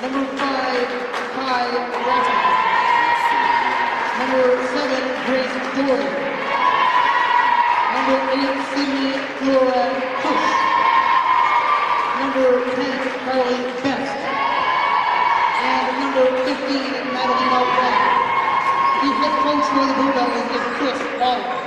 Number 5, Kai Watson. Number 7, Grace Jordan. Number 8, Sydney Flora Kush. Number 10, Carly Best. And number 15, Madalena Webb. The head coach for the Blue Devils is Chris Waller.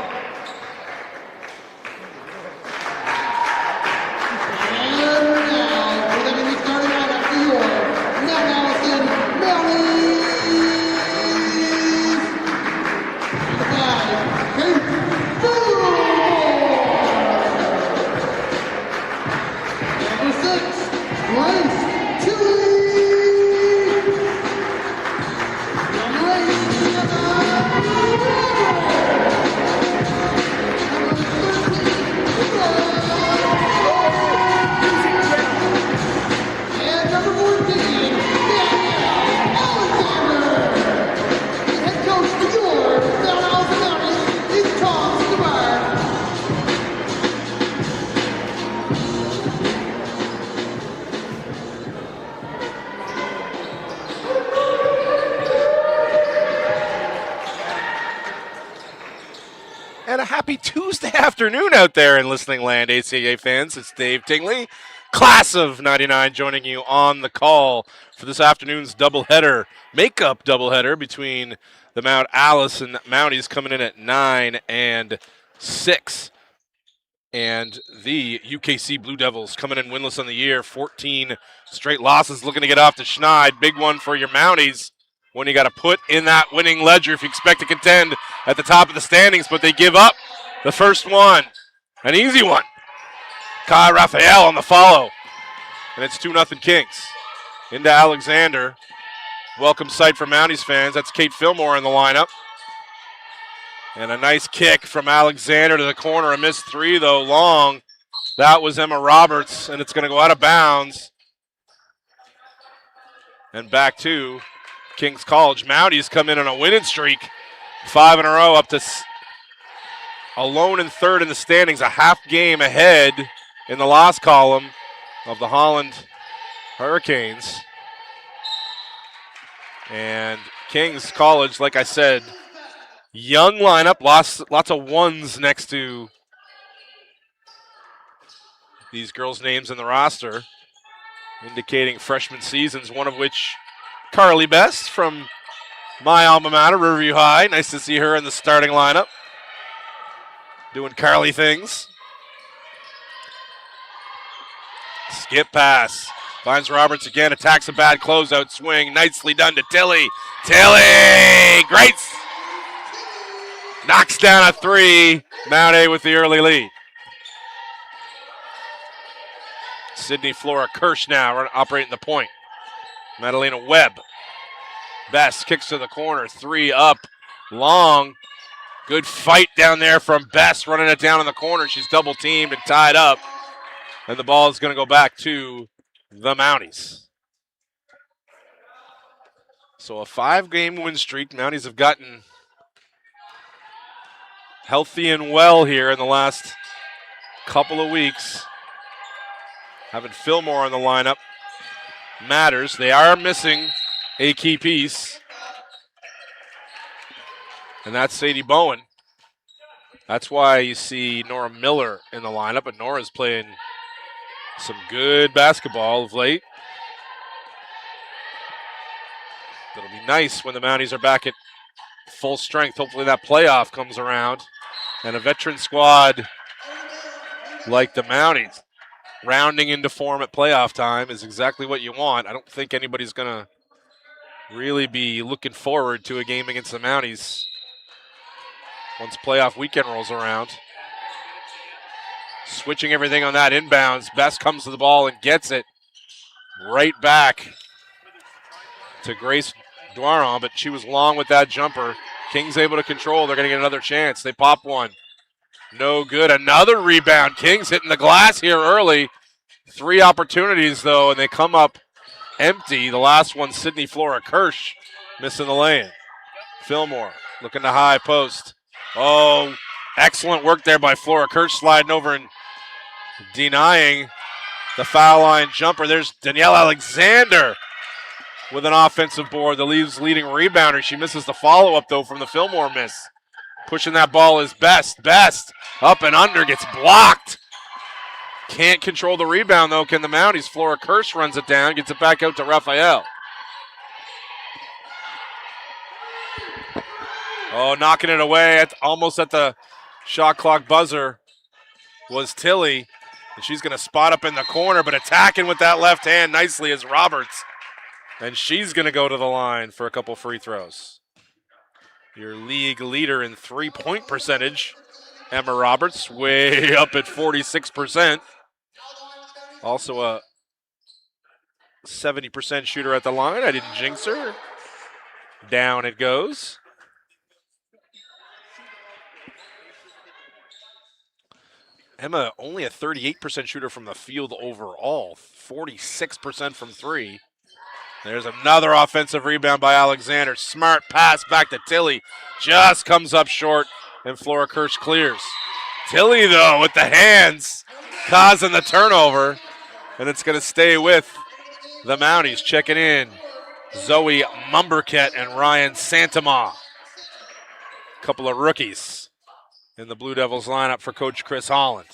And a happy Tuesday afternoon out there in listening land, ACAA fans. It's Dave Tingley, class of 99, joining you on the call for this afternoon's doubleheader, makeup doubleheader between the Mount Alice and Mounties coming in at 9 and 6. And the UKC Blue Devils coming in winless on the year, 14 straight losses, looking to get off to Schneid. Big one for your Mounties when you got to put in that winning ledger if you expect to contend at the top of the standings, but they give up the first one. An easy one. Kai Raphael on the follow. And it's 2-0 Kings. Into Alexander. Welcome sight for Mounties fans. That's Kate Fillmore in the lineup. And a nice kick from Alexander to the corner. A missed three, though, long. That was Emma Roberts, and it's going to go out of bounds. And back to King's College. Mounties come in on a winning streak. 5 in a row, up to alone in third in the standings, a half game ahead in the loss column of the Holland Hurricanes. And King's College, like I said, young lineup, lots of ones next to these girls' names in the roster, indicating freshman seasons, one of which Carly Best from my alma mater, Riverview High. Nice to see her in the starting lineup, doing Carly things. Skip pass. Finds Roberts again, attacks a bad closeout swing. Nicely done to Tilly. Tilly! Great! Knocks down a three. Mount A with the early lead. Sydney Flora Kirsch now operating the point. Madalena Webb. Best kicks to the corner. 3 up. Long. Good fight down there from Best, running it down in the corner. She's double teamed and tied up. And the ball is going to go back to the Mounties. So a 5-game win streak. Mounties have gotten healthy and well here in the last couple of weeks. Having Fillmore in the lineup matters. They are missing a key piece, and that's Sadie Bowen. That's why you see Nora Miller in the lineup, but Nora's playing some good basketball of late. It'll be nice when the Mounties are back at full strength. Hopefully that playoff comes around. And a veteran squad like the Mounties rounding into form at playoff time is exactly what you want. I don't think anybody's going to really be looking forward to a game against the Mounties once playoff weekend rolls around. Switching everything on that inbounds. Best comes to the ball and gets it right back to Grace Dwaron, but she was long with that jumper. Kings able to control. They're going to get another chance. They pop one. No good. Another rebound. Kings hitting the glass here early. 3 opportunities, though, and they come up empty. The last one, Sydney Flora Kirsch, missing the lane. Fillmore looking to high post. Oh, excellent work there by Flora Kirsch, sliding over and denying the foul line jumper. There's Danielle Alexander with an offensive board that leaves leading rebounder. She misses the follow-up, though, from the Fillmore miss. Pushing that ball is Best. Best up and under, gets blocked. Can't control the rebound, though, can the Mounties. Flora Kirsch runs it down, gets it back out to Raphael. Oh, knocking it away almost at the shot clock buzzer was Tilly. And she's going to spot up in the corner, but attacking with that left hand nicely is Roberts. And she's going to go to the line for a couple free throws. Your league leader in three-point percentage, Emma Roberts, way up at 46%. Also a 70% shooter at the line. I didn't jinx her. Down it goes. Emma only a 38% shooter from the field overall, 46% from three. There's another offensive rebound by Alexander. Smart pass back to Tilly. Just comes up short, and Flora Kirsch clears. Tilly, though, with the hands, causing the turnover, and it's going to stay with the Mounties. Checking in, Zoe Mumberket and Ryan Santama. Couple of rookies in the Blue Devils lineup for Coach Chris Holland.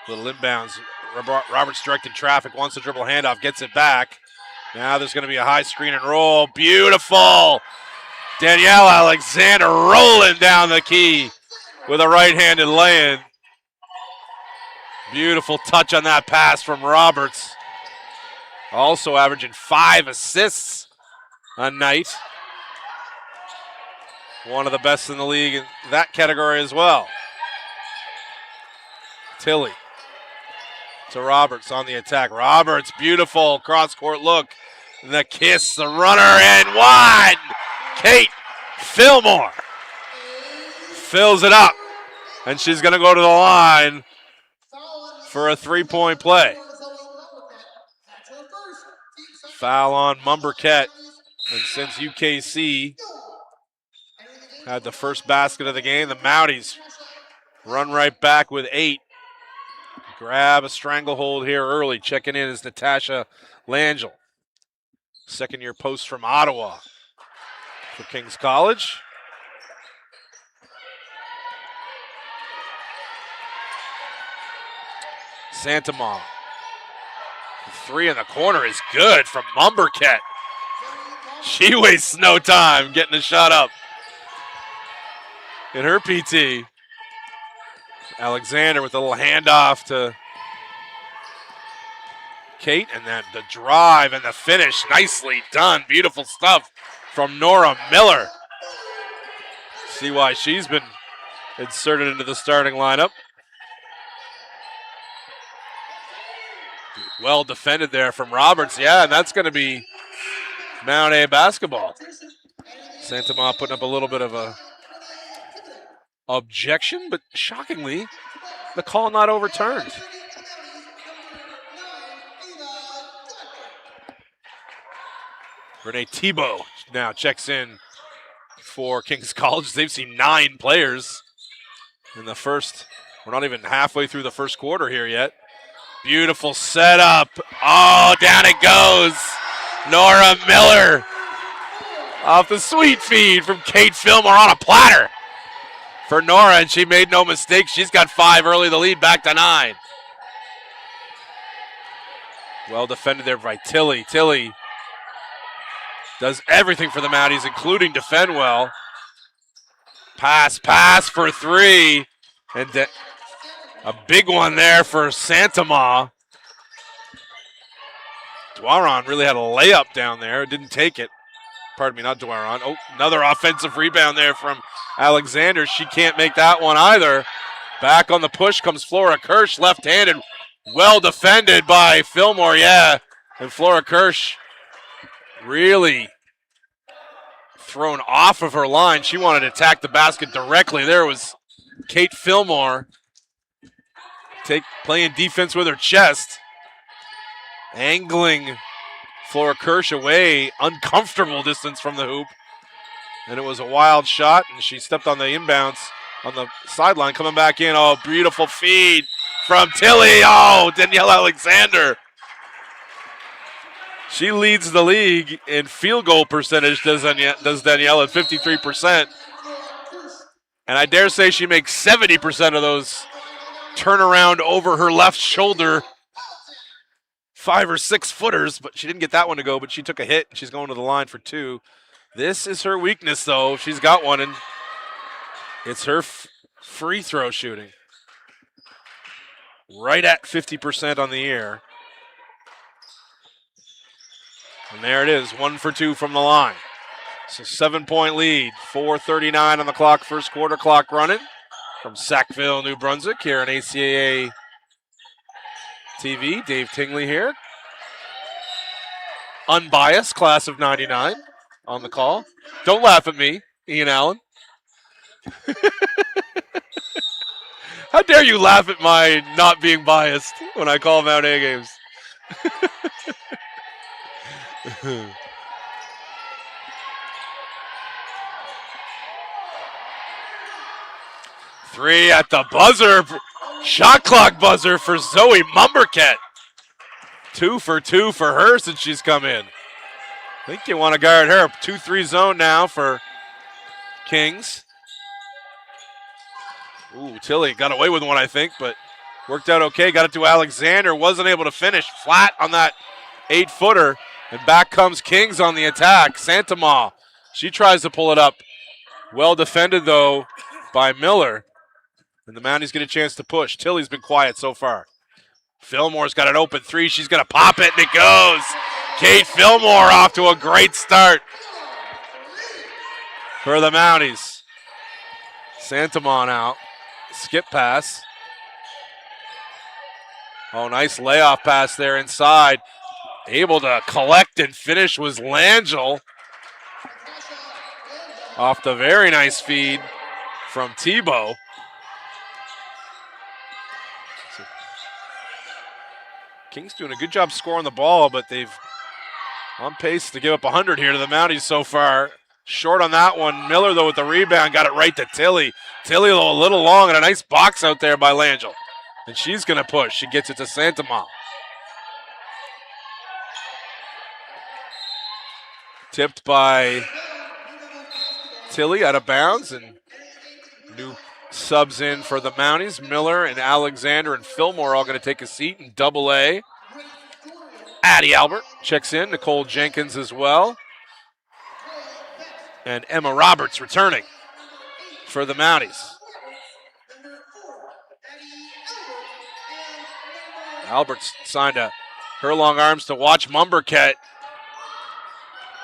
Little inbounds. Roberts directing traffic, wants to dribble handoff, gets it back. Now there's going to be a high screen and roll. Beautiful. Danielle Alexander rolling down the key with a right-handed lay-in. Beautiful touch on that pass from Roberts. Also averaging 5 assists a night. One of the best in the league in that category as well. Tilly to Roberts on the attack. Roberts, beautiful cross-court look. The kiss, the runner, and one! Kate Fillmore fills it up, and she's going to go to the line for a three-point play. Foul on Mumberket, and since UKC had the first basket of the game, the Mounties run right back with 8. Grab a stranglehold here early. Checking in is Natasha Langell. Second-year post from Ottawa for King's College. Santama. Three in the corner is good from Mumberket. She wastes no time getting a shot up in her PT. Alexander with a little handoff to Kate, and then the drive and the finish. Nicely done. Beautiful stuff from Nora Miller. See why she's been inserted into the starting lineup. Well defended there from Roberts. Yeah, and that's going to be Mount A basketball. Santama putting up a little bit of a objection, but shockingly, the call not overturned. Renee Tebow now checks in for King's College. They've seen 9 players in the first. We're not even halfway through the first quarter here yet. Beautiful setup. Oh, down it goes. Nora Miller off the sweet feed from Kate Fillmore on a platter for Nora, and she made no mistake. She's got 5 early, the lead back to 9. Well defended there by Tilly. Tilly does everything for the Mounties, including defend well. Pass for 3. And a big one there for Santama. Dwaron really had a layup down there. Didn't take it. Pardon me, not Dwaron. Oh, another offensive rebound there from Alexander. She can't make that one either. Back on the push comes Flora Kirsch, left-handed. Well defended by Fillmore, yeah. And Flora Kirsch really thrown off of her line. She wanted to attack the basket directly. There was Kate Fillmore playing defense with her chest. Angling Flora Kirsch away, uncomfortable distance from the hoop. And it was a wild shot, and she stepped on the inbounds on the sideline, coming back in. Oh, beautiful feed from Tilly. Oh, Danielle Alexander. She leads the league in field goal percentage, does Danielle at 53%. And I dare say she makes 70% of those turnaround over her left shoulder 5 or 6 footers, but she didn't get that one to go, but she took a hit, and she's going to the line for 2. This is her weakness, though. She's got one, and it's her free throw shooting. Right at 50% on the year. And there it is, 1 for 2 from the line. So 7-point lead, 4:39 on the clock, first quarter clock running from Sackville, New Brunswick, here on ACAA TV. Dave Tingley here. Unbiased, class of 99 on the call. Don't laugh at me, Ian Allen. How dare you laugh at my not being biased when I call Mount A games? Three at the buzzer. Shot clock buzzer for Zoe Mumberket. 2 for 2 for her since she's come in. I think you want to guard her. 2-3 zone now for Kings. Ooh, Tilly got away with one, I think, but worked out okay. Got it to Alexander. Wasn't able to finish. Flat on that 8-footer. And back comes Kings on the attack. Santamaw. She tries to pull it up. Well defended, though, by Miller. And the Mounties get a chance to push. Tilly's been quiet so far. Fillmore's got an open 3. She's going to pop it, and it goes. Kate Fillmore off to a great start for the Mounties. Santamaw out. Skip pass. Oh, nice layoff pass there inside. Able to collect and finish was Langell. Off the very nice feed from Tebow. Kings doing a good job scoring the ball, but they've on pace to give up 100 here to the Mounties so far. Short on that one. Miller, though, with the rebound, got it right to Tilly. Tilly, though, a little long, and a nice box out there by Langell. And she's going to push. She gets it to Santamaw. Tipped by Tilly out of bounds, and new subs in for the Mounties. Miller and Alexander and Fillmore all going to take a seat in Double-A. Addie Albert checks in. Nicole Jenkins as well. And Emma Roberts returning for the Mounties. Alberts signed her long arms to watch Mumberket.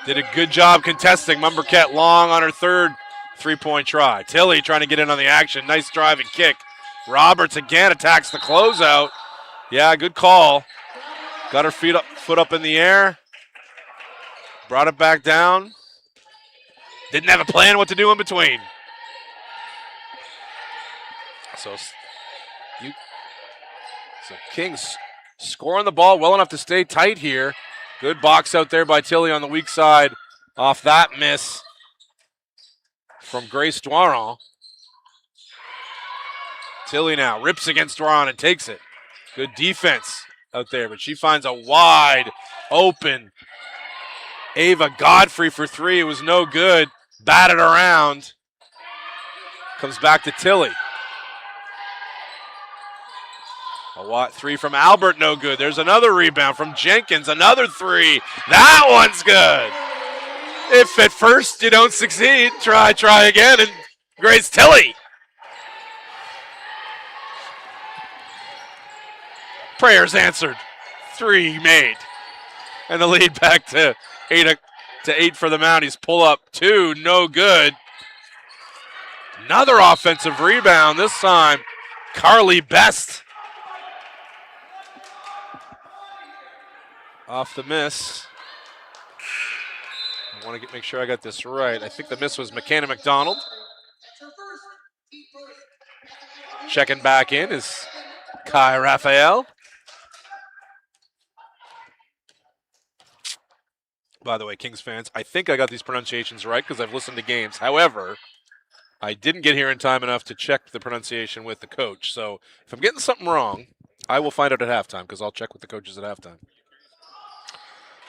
Did a good job contesting. Mumberket long on her third three-point try. Tilly trying to get in on the action. Nice drive and kick. Roberts again attacks the closeout. Yeah, good call. Got her foot up in the air. Brought it back down. Didn't have a plan what to do in between. So Kings scoring the ball well enough to stay tight here. Good box out there by Tilly on the weak side off that miss from Grace Dwaron. Tilly now rips against Dwaron and takes it. Good defense out there, but she finds a wide open Ava Godfrey for 3. It was no good. Batted around. Comes back to Tilly. A 3 from Albert, no good. There's another rebound from Jenkins, another 3. That one's good. If at first you don't succeed, try again, and Grace Tilly. Prayers answered. 3 made. And the lead back to 8 for the Mounties. Pull up 2, no good. Another offensive rebound, this time Carly Best. Off the miss. I want to make sure I got this right. I think the miss was McKenna McDonald. Checking back in is Kai Raphael. By the way, Kings fans, I think I got these pronunciations right because I've listened to games. However, I didn't get here in time enough to check the pronunciation with the coach. So if I'm getting something wrong, I will find out at halftime because I'll check with the coaches at halftime.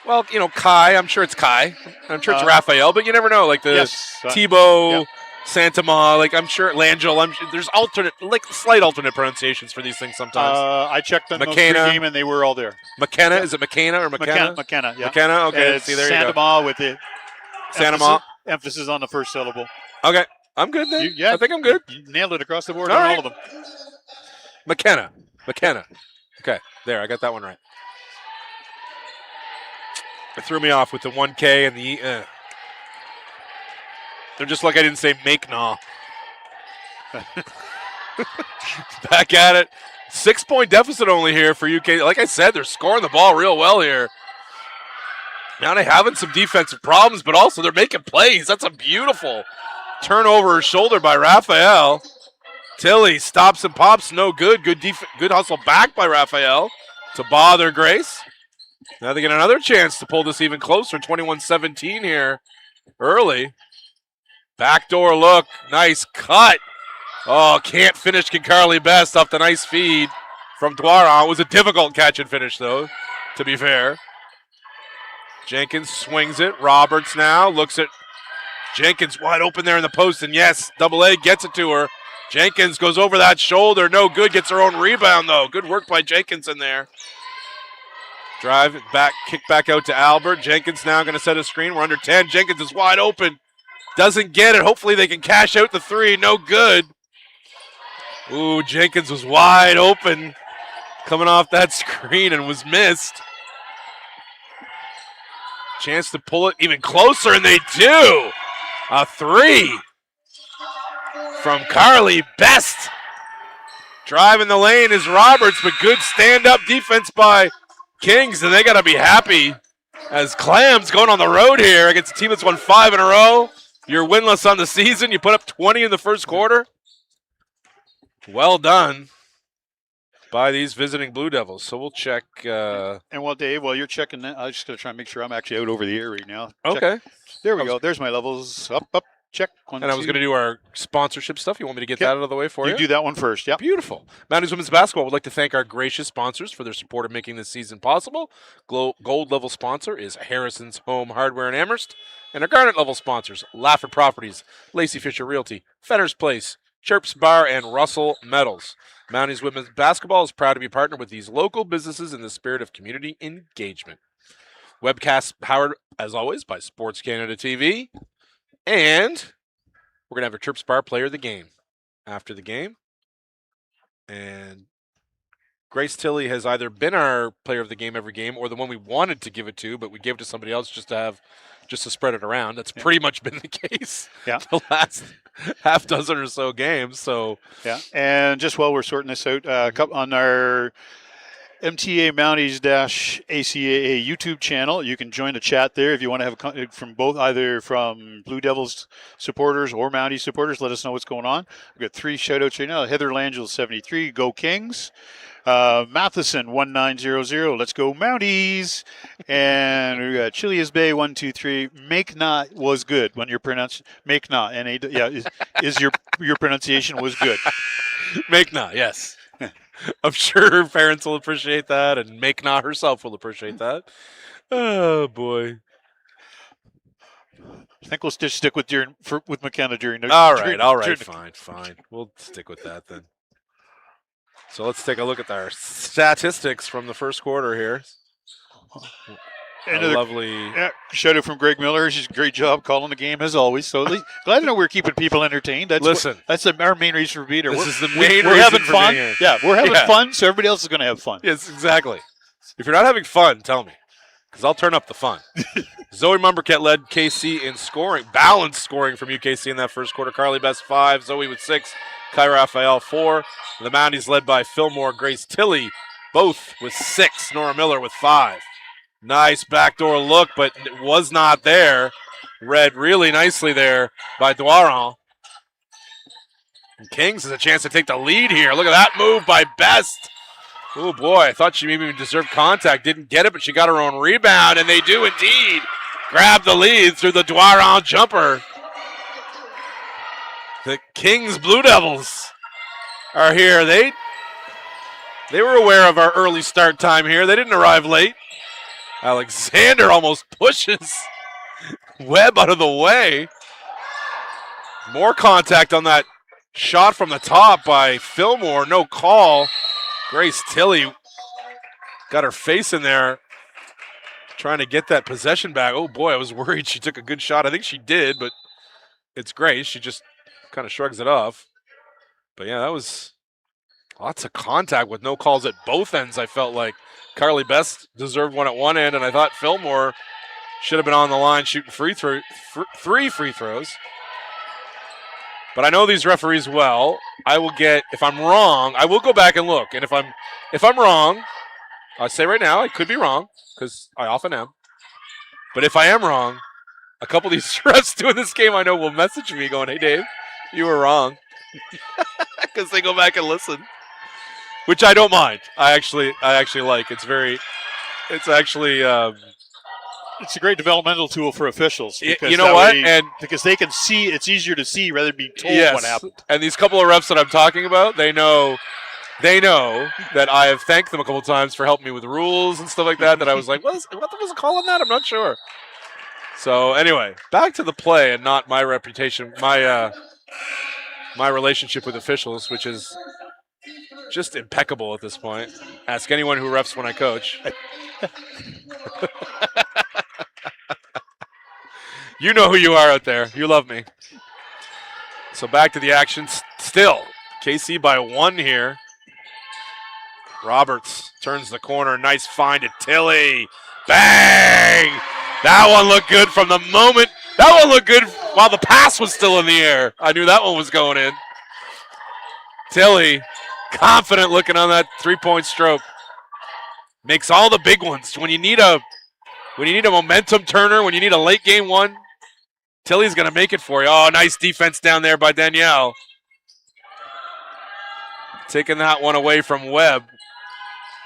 Well, Kai, I'm sure it's Kai. I'm sure it's Raphael, but you never know. Like the Tebow, Santama, like I'm sure Langell. There's slight alternate pronunciations for these things sometimes. I checked on those pregame and they were all there. McKenna, is it McKenna or McKenna? McKenna, yeah. McKenna, okay. See, there you go. With the emphasis on the first syllable. Okay, I'm good then. I think I'm good. You nailed it across the board on all of them. McKenna. Okay, there, I got that one right. It threw me off with the 1K and the They're just like I didn't say make nah. Back at it. 6-point deficit only here for UK. Like I said, they're scoring the ball real well here. Now they're having some defensive problems, but also they're making plays. That's a beautiful turnover shoulder by Raphael. Tilly stops and pops, no good. Good hustle back by Raphael to bother Grace. Now they get another chance to pull this even closer. 21-17 here early. Backdoor look. Nice cut. Oh, can't finish Kincarley Best off the nice feed from Dwaron. It was a difficult catch and finish, though, to be fair. Jenkins swings it. Roberts now looks at Jenkins wide open there in the post. And yes, AA gets it to her. Jenkins goes over that shoulder. No good. Gets her own rebound, though. Good work by Jenkins in there. Drive it back, kick back out to Albert. Jenkins now going to set a screen. We're under 10. Jenkins is wide open. Doesn't get it. Hopefully they can cash out the three. No good. Ooh, Jenkins was wide open coming off that screen and was missed. Chance to pull it even closer, and they do. A three from Carly Best. Driving the lane is Roberts, but good stand-up defense by Kings, and they got to be happy as Clams going on the road here against a team that's won 5 in a row. You're winless on the season. You put up 20 in the first quarter. Well done by these visiting Blue Devils. So we'll check. And while Dave, while you're checking that, I'm just going to try and make sure I'm actually out over the air right now. Okay. Check. There we go. There's my levels. Up. Check. I was going to do our sponsorship stuff. You want me to get that out of the way for you? You do that one first, yeah. Beautiful. Mounties Women's Basketball would like to thank our gracious sponsors for their support of making this season possible. Gold level sponsor is Harrison's Home Hardware in Amherst. And our garnet level sponsors, Laffer Properties, Lacey Fisher Realty, Fenner's Place, Chirps Bar, and Russell Metals. Mounties Women's Basketball is proud to be partnered with these local businesses in the spirit of community engagement. Webcast powered, as always, by Sports Canada TV. And we're going to have a Chirps Bar player of the game after the game. And Grace Tilley has either been our player of the game every game or the one we wanted to give it to, but we gave it to somebody else just to spread it around. That's pretty much been the case the last half dozen or so games. So and just while we're sorting this out, on our MTA Mounties-ACAA YouTube channel. You can join the chat there if you want to have from both, either from Blue Devils supporters or Mounties supporters. Let us know what's going on. We've got 3 shout-outs right now. Heather Langell, 73, Go Kings. Matheson, 1900, let's go Mounties. And we got Chilias Bay, 123. Make not was good when you're pronounced make not. Is your pronunciation was good. Make not, yes. I'm sure her parents will appreciate that, and Make Not herself will appreciate that. Oh, boy. I think we'll just stick with McKenna during the... All right, fine. We'll stick with that then. So let's take a look at our statistics from the first quarter here. Another lovely shout out from Greg Miller. She's a great job calling the game as always. So glad to know we're keeping people entertained. That's our main reason for being here. This is the main reason we're having for fun. Being here. Yeah, we're having fun, so everybody else is going to have fun. Yes, exactly. If you're not having fun, tell me, because I'll turn up the fun. Zoe Mumberket led KC in scoring, balanced scoring from UKC in that first quarter. Carly Best 5, Zoe with 6, Kai Raphael 4. The Mounties led by Fillmore, Grace Tilley, both with 6. Nora Miller with 5. Nice backdoor look, but it was not there. Read really nicely there by Dwaron. And Kings has a chance to take the lead here. Look at that move by Best. Oh, boy, I thought she maybe deserved contact. Didn't get it, but she got her own rebound, and they do indeed grab the lead through the Dwaron jumper. The Kings Blue Devils are here. They were aware of our early start time here. They didn't arrive late. Alexander almost pushes Webb out of the way. More contact on that shot from the top by Fillmore. No call. Grace Tilley got her face in there trying to get that possession back. Oh, boy, I was worried she took a good shot. I think she did, but it's Grace. She just kind of shrugs it off. But, yeah, that was lots of contact with no calls at both ends, I felt like. Carly Best deserved one at one end, and I thought Fillmore should have been on the line shooting three free throws. But I know these referees well. If I'm wrong, I will go back and look. And if I'm wrong, I'll say right now I could be wrong because I often am. But if I am wrong, a couple of these refs doing this game I know will message me going, "Hey Dave, you were wrong," because they go back and listen, which I don't mind. I actually like. It's a great developmental tool for officials. You know what? And because they can see, it's easier to see rather than be told what happened. And these couple of refs that I'm talking about, they know that I have thanked them a couple of times for helping me with rules and stuff like that. That I was like, what was the call on that? I'm not sure. So anyway, back to the play and not my reputation, my relationship with officials, which is just impeccable at this point. Ask anyone who refs when I coach. You know who you are out there. You love me. So back to the action. Still, KC by 1 here. Roberts turns the corner. Nice find to Tilley. Bang! That one looked good from the moment. That one looked good while the pass was still in the air. I knew that one was going in. Tilley, confident looking on that three-point stroke. Makes all the big ones. When you need a momentum turner, when you need a late game one, Tilley's going to make it for you. Oh, nice defense down there by Danielle. Taking that one away from Webb.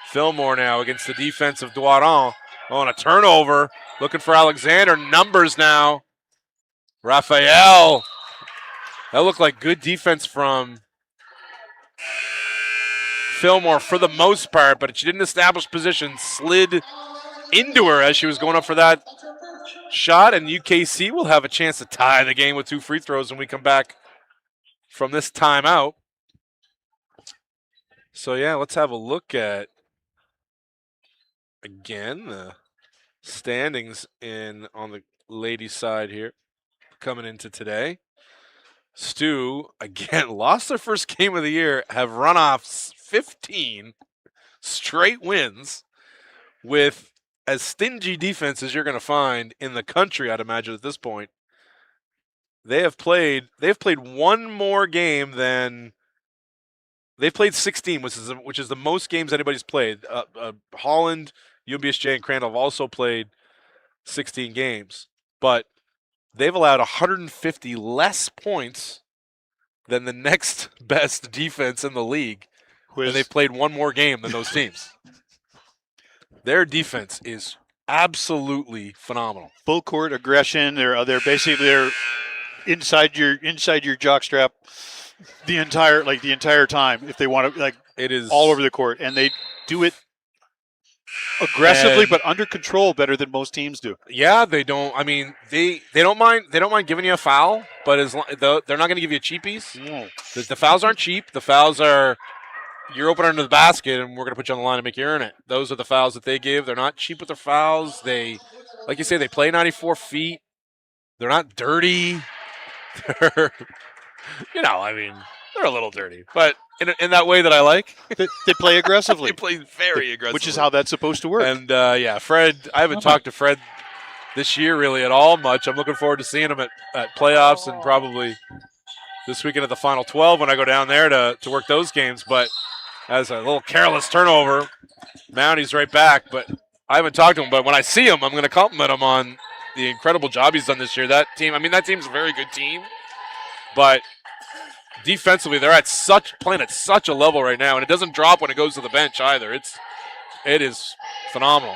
Fillmore now against the defense of Doiron. Oh, and a turnover. Looking for Alexander. Numbers now. Raphael. That looked like good defense from Fillmore for the most part, but she didn't establish position. Slid into her as she was going up for that shot, and UKC will have a chance to tie the game with 2 free throws when we come back from this timeout. So, yeah, let's have a look at, again, the standings on the ladies' side here coming into today. Stu, again, lost their first game of the year, have run off 15 straight wins with as stingy defense as you're going to find in the country, I'd imagine at this point. They've played one more game than they've played 16, which is the most games anybody's played. Holland, UMBSJ, and Crandall have also played 16 games, but they've allowed 150 less points than the next best defense in the league, and they've played one more game than those teams. Their defense is absolutely phenomenal. Full court aggression. They're inside your jockstrap the entire time. If they want to, it is all over the court, and they do it aggressively, but under control better than most teams do. Yeah, they don't. I mean, they don't mind. They don't mind giving you a foul, but they're not going to give you cheapies. No. The fouls aren't cheap. The fouls are, you're open under the basket, and we're going to put you on the line and make you earn it. Those are the fouls that they give. They're not cheap with their fouls. They, like you say, they play 94 feet. They're not dirty. They're, they're a little dirty, but in that way that I like. They play aggressively. They play very aggressively. Which is how that's supposed to work. And, Fred, I haven't talked to Fred this year really at all much. I'm looking forward to seeing him at playoffs and probably this weekend at the Final 12 when I go down there to work those games. But as a little careless turnover, Mounty's right back. But I haven't talked to him. But when I see him, I'm going to compliment him on the incredible job he's done this year. That team's a very good team. But defensively, they're playing at such a level right now, and it doesn't drop when it goes to the bench either. It is phenomenal.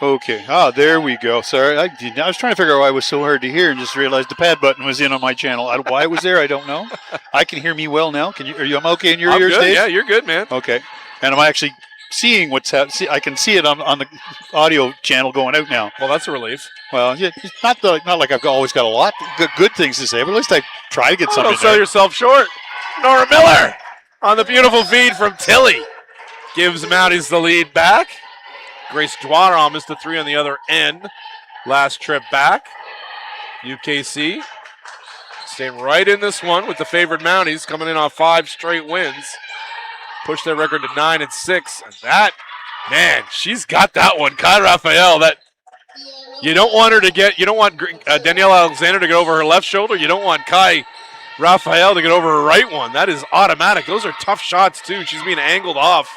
Okay. Ah, there we go. Sorry, I was trying to figure out why it was so hard to hear, and just realized the pad button was in on my channel. Why it was there, I don't know. I can hear me well now. Can you? Are you? I'm okay in your I'm ears, good. Dave? Yeah, you're good, man. Okay. And I'm actually seeing what's happening. I can see it on the audio channel going out now. Well, that's a relief. Well, yeah, it's not like I've always got a lot good things to say, but at least I try to get Oh, something. don't sell there. yourself short. Nora Miller on the beautiful feed from Tilly gives Mounties the lead back. Grace Dwaron missed the 3 on the other end last trip back. UKC staying right in this one with the favored Mounties coming in on 5 straight wins. Push their record to 9-6. And that, man, she's got that one. Kai Raphael, that you don't want her to get, you don't want Danielle Alexander to get over her left shoulder. You don't want Kai Raphael to get over her right one. That is automatic. Those are tough shots, too. She's being angled off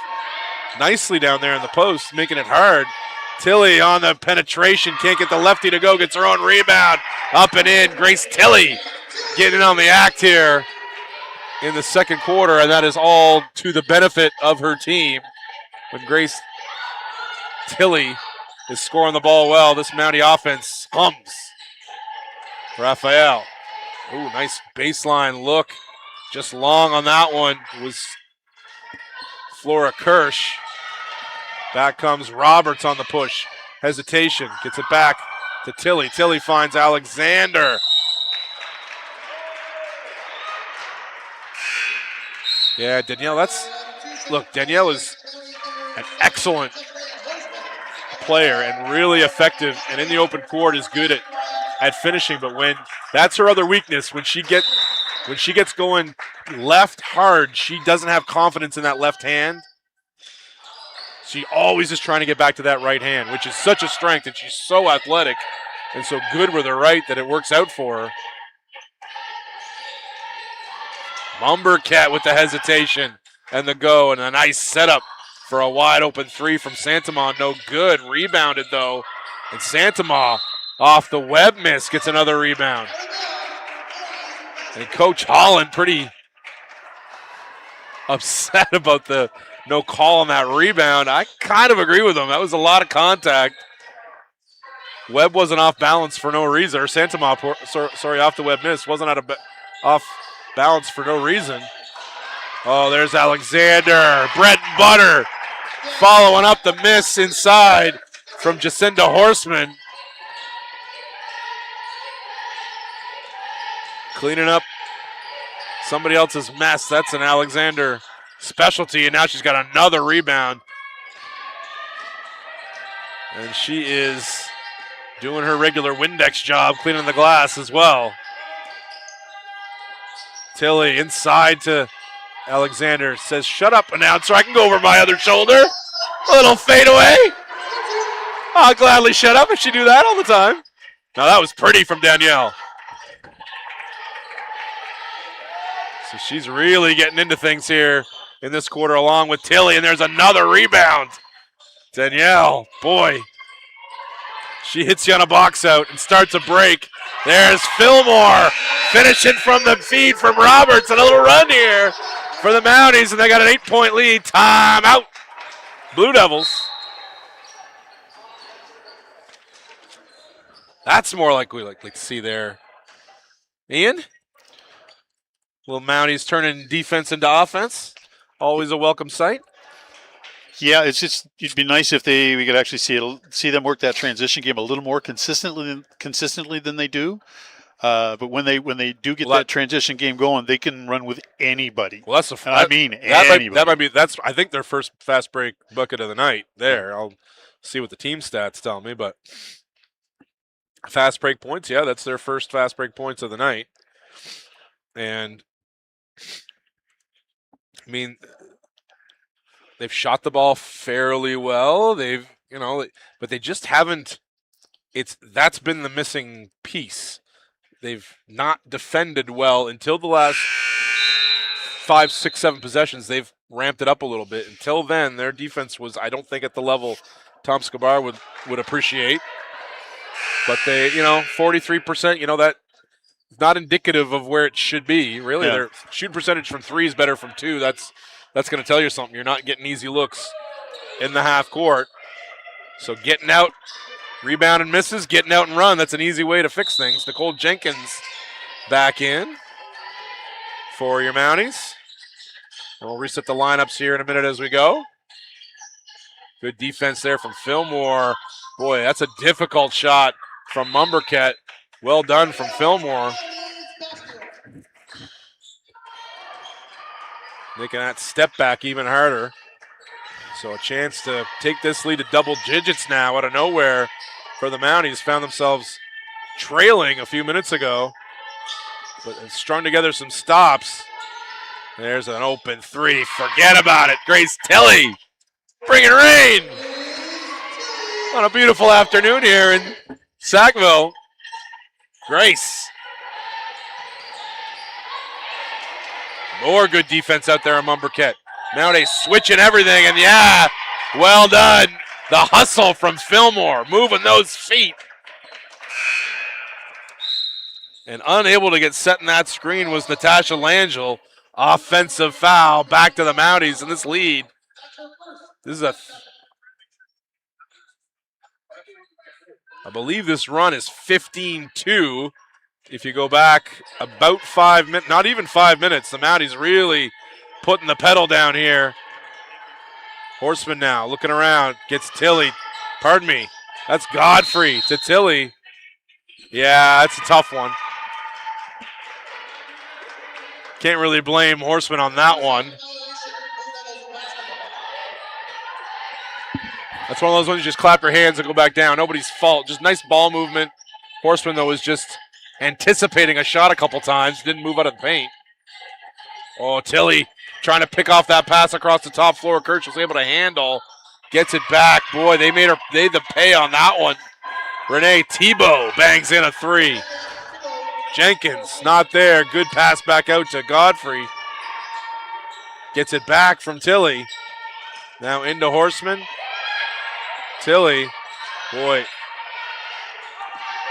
nicely down there in the post, making it hard. Tilly on the penetration, can't get the lefty to go, gets her own rebound. Up and in, Grace Tilly getting in on the act here in the second quarter, and that is all to the benefit of her team. When Grace Tilly is scoring the ball well, this Mountie offense hums. Raphael. Ooh, nice baseline look. Just long on that one was Flora Kirsch. Back comes Roberts on the push. Hesitation. Gets it back to Tilly. Tilly finds Alexander. Yeah, Danielle, Danielle is an excellent player and really effective, and in the open court is good at finishing, but when that's her other weakness, when she gets going left hard, she doesn't have confidence in that left hand. She always is trying to get back to that right hand, which is such a strength, and she's so athletic and so good with her right that it works out for her. Mumbercat with the hesitation and the go, and a nice setup for a wide open 3 from Santama. No good. Rebounded, though. And Santama off the web miss gets another rebound. And Coach Holland pretty upset about the no call on that rebound. I kind of agree with him. That was a lot of contact. Webb wasn't off balance for no reason. Or Santama, off the web miss. Wasn't off balance for no reason. Oh, there's Alexander. Bread and butter. Following up the miss inside from Jacinda Horseman. Cleaning up somebody else's mess. That's an Alexander specialty, and now she's got another rebound. And she is doing her regular Windex job, cleaning the glass as well. Tilly inside to Alexander, says, shut up, announcer, I can go over my other shoulder. A little fadeaway. I'll gladly shut up if she do that all the time. Now that was pretty from Danielle. So she's really getting into things here in this quarter along with Tilly, and there's another rebound. Danielle, boy, she hits you on a box out and starts a break. There's Fillmore finishing from the feed from Roberts, and a little run here for the Mounties, and they got an 8-point lead. Time out. Blue Devils. That's more like we like to see there. Ian? Little Mounties turning defense into offense. Always a welcome sight. Yeah, it'd be nice if we could actually see them work that transition game a little more consistently than they do. But when they do get that transition game going, they can run with anybody. Well, that's anybody. That might be I think their first fast break bucket of the night. There, I'll see what the team stats tell me, but fast break points, yeah, that's their first fast break points of the night. And I mean, they've shot the ball fairly well. But they just haven't. That's been the missing piece. They've not defended well until the last 5, 6, 7 possessions. They've ramped it up a little bit. Until then, their defense was, I don't think, at the level Tom Scabar would appreciate. But they, 43%, that's not indicative of where it should be. Really, their shooting percentage from 3 is better from 2. That's going to tell you something. You're not getting easy looks in the half court. So getting out, rebound and misses, getting out and run. That's an easy way to fix things. Nicole Jenkins back in for your Mounties. And we'll reset the lineups here in a minute as we go. Good defense there from Fillmore. Boy, that's a difficult shot from Mumberket. Well done from Fillmore. Making that step back even harder. So a chance to take this lead to double digits now out of nowhere for the Mounties. Found themselves trailing a few minutes ago, but have strung together some stops. There's an open three. Forget about it. Grace Tilley bringing rain on a beautiful afternoon here in Sackville. Grace. More good defense out there on Mumberket. Now they switching everything, and yeah, well done. The hustle from Fillmore, moving those feet. And unable to get set in that screen was Natasha Langell. Offensive foul, back to the Mounties in this lead. This is I believe this run is 15-2. If you go back about 5 minutes, not even 5 minutes, the Mounties really putting the pedal down here. Horseman now looking around, gets Tilley. Pardon me, that's Godfrey to Tilley. Yeah, that's a tough one. Can't really blame Horseman on that one. That's one of those ones you just clap your hands and go back down. Nobody's fault. Just nice ball movement. Horseman, though, was just anticipating a shot a couple times. Didn't move out of the paint. Oh, Tilley trying to pick off that pass across the top floor. Kirch was able to handle. Gets it back. Boy, they made the pay on that one. Renee Tebow bangs in a three. Jenkins not there. Good pass back out to Godfrey. Gets it back from Tilley. Now into Horseman. Tilley, boy.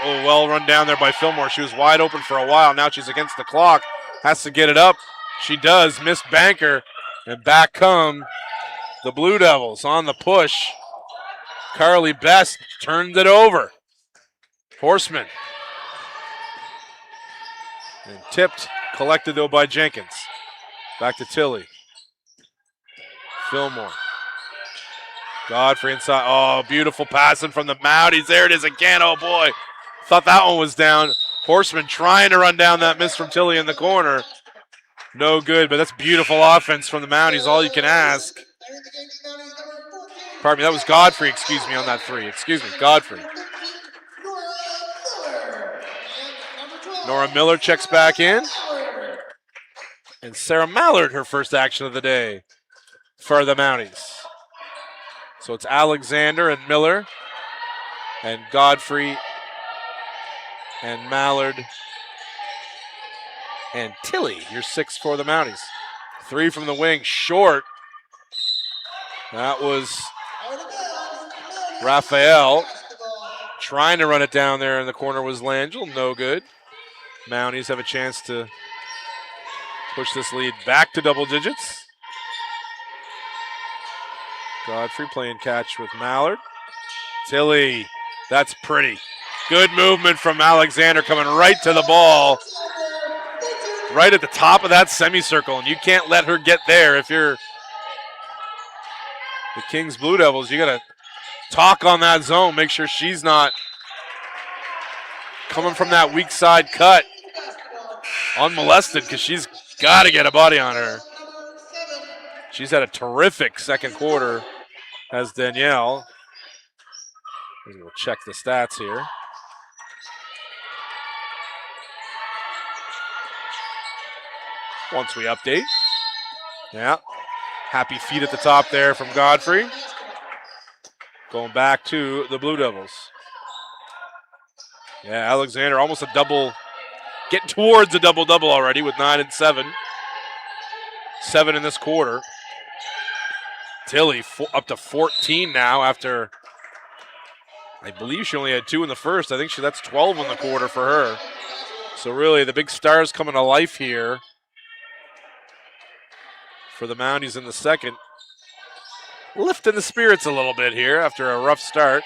Oh, well run down there by Fillmore. She was wide open for a while. Now she's against the clock. Has to get it up. She does. Missed banker. And back come the Blue Devils on the push. Carly Best turned it over. Horseman. And tipped, collected though by Jenkins. Back to Tilley. Fillmore. Godfrey inside. Oh, beautiful passing from the Mounties. There it is again. Oh, boy. Thought that one was down. Horseman trying to run down that miss from Tilley in the corner. No good, but that's beautiful offense from the Mounties. All you can ask. Pardon me, that was Godfrey, excuse me, on that three. Excuse me, Godfrey. Nora Miller checks back in. And Sarah Mallard, her first action of the day for the Mounties. So it's Alexander and Miller and Godfrey and Mallard and Tilley, your six for the Mounties. Three from the wing, short. That was Raphael. Trying to run it down there in the corner was Langell, no good. Mounties have a chance to push this lead back to double digits. Godfrey playing catch with Mallard. Tilley, that's pretty. Good movement from Alexander coming right to the ball. Right at the top of that semicircle, and you can't let her get there if you're the Kings Blue Devils. You got to talk on that zone, make sure she's not coming from that weak side cut unmolested, because she's got to get a body on her. She's had a terrific second quarter, as Danielle. We'll check the stats here. Once we update. Yeah. Happy feet at the top there from Godfrey. Going back to the Blue Devils. Yeah, Alexander almost a double, getting towards a double-double already with 9 and 7. 7 in this quarter. Tilley up to 14 now after, I believe she only had 2 in the first. I think that's 12 in the quarter for her. So really the big stars coming to life here for the Mounties in the second. lifting the spirits a little bit here after a rough start.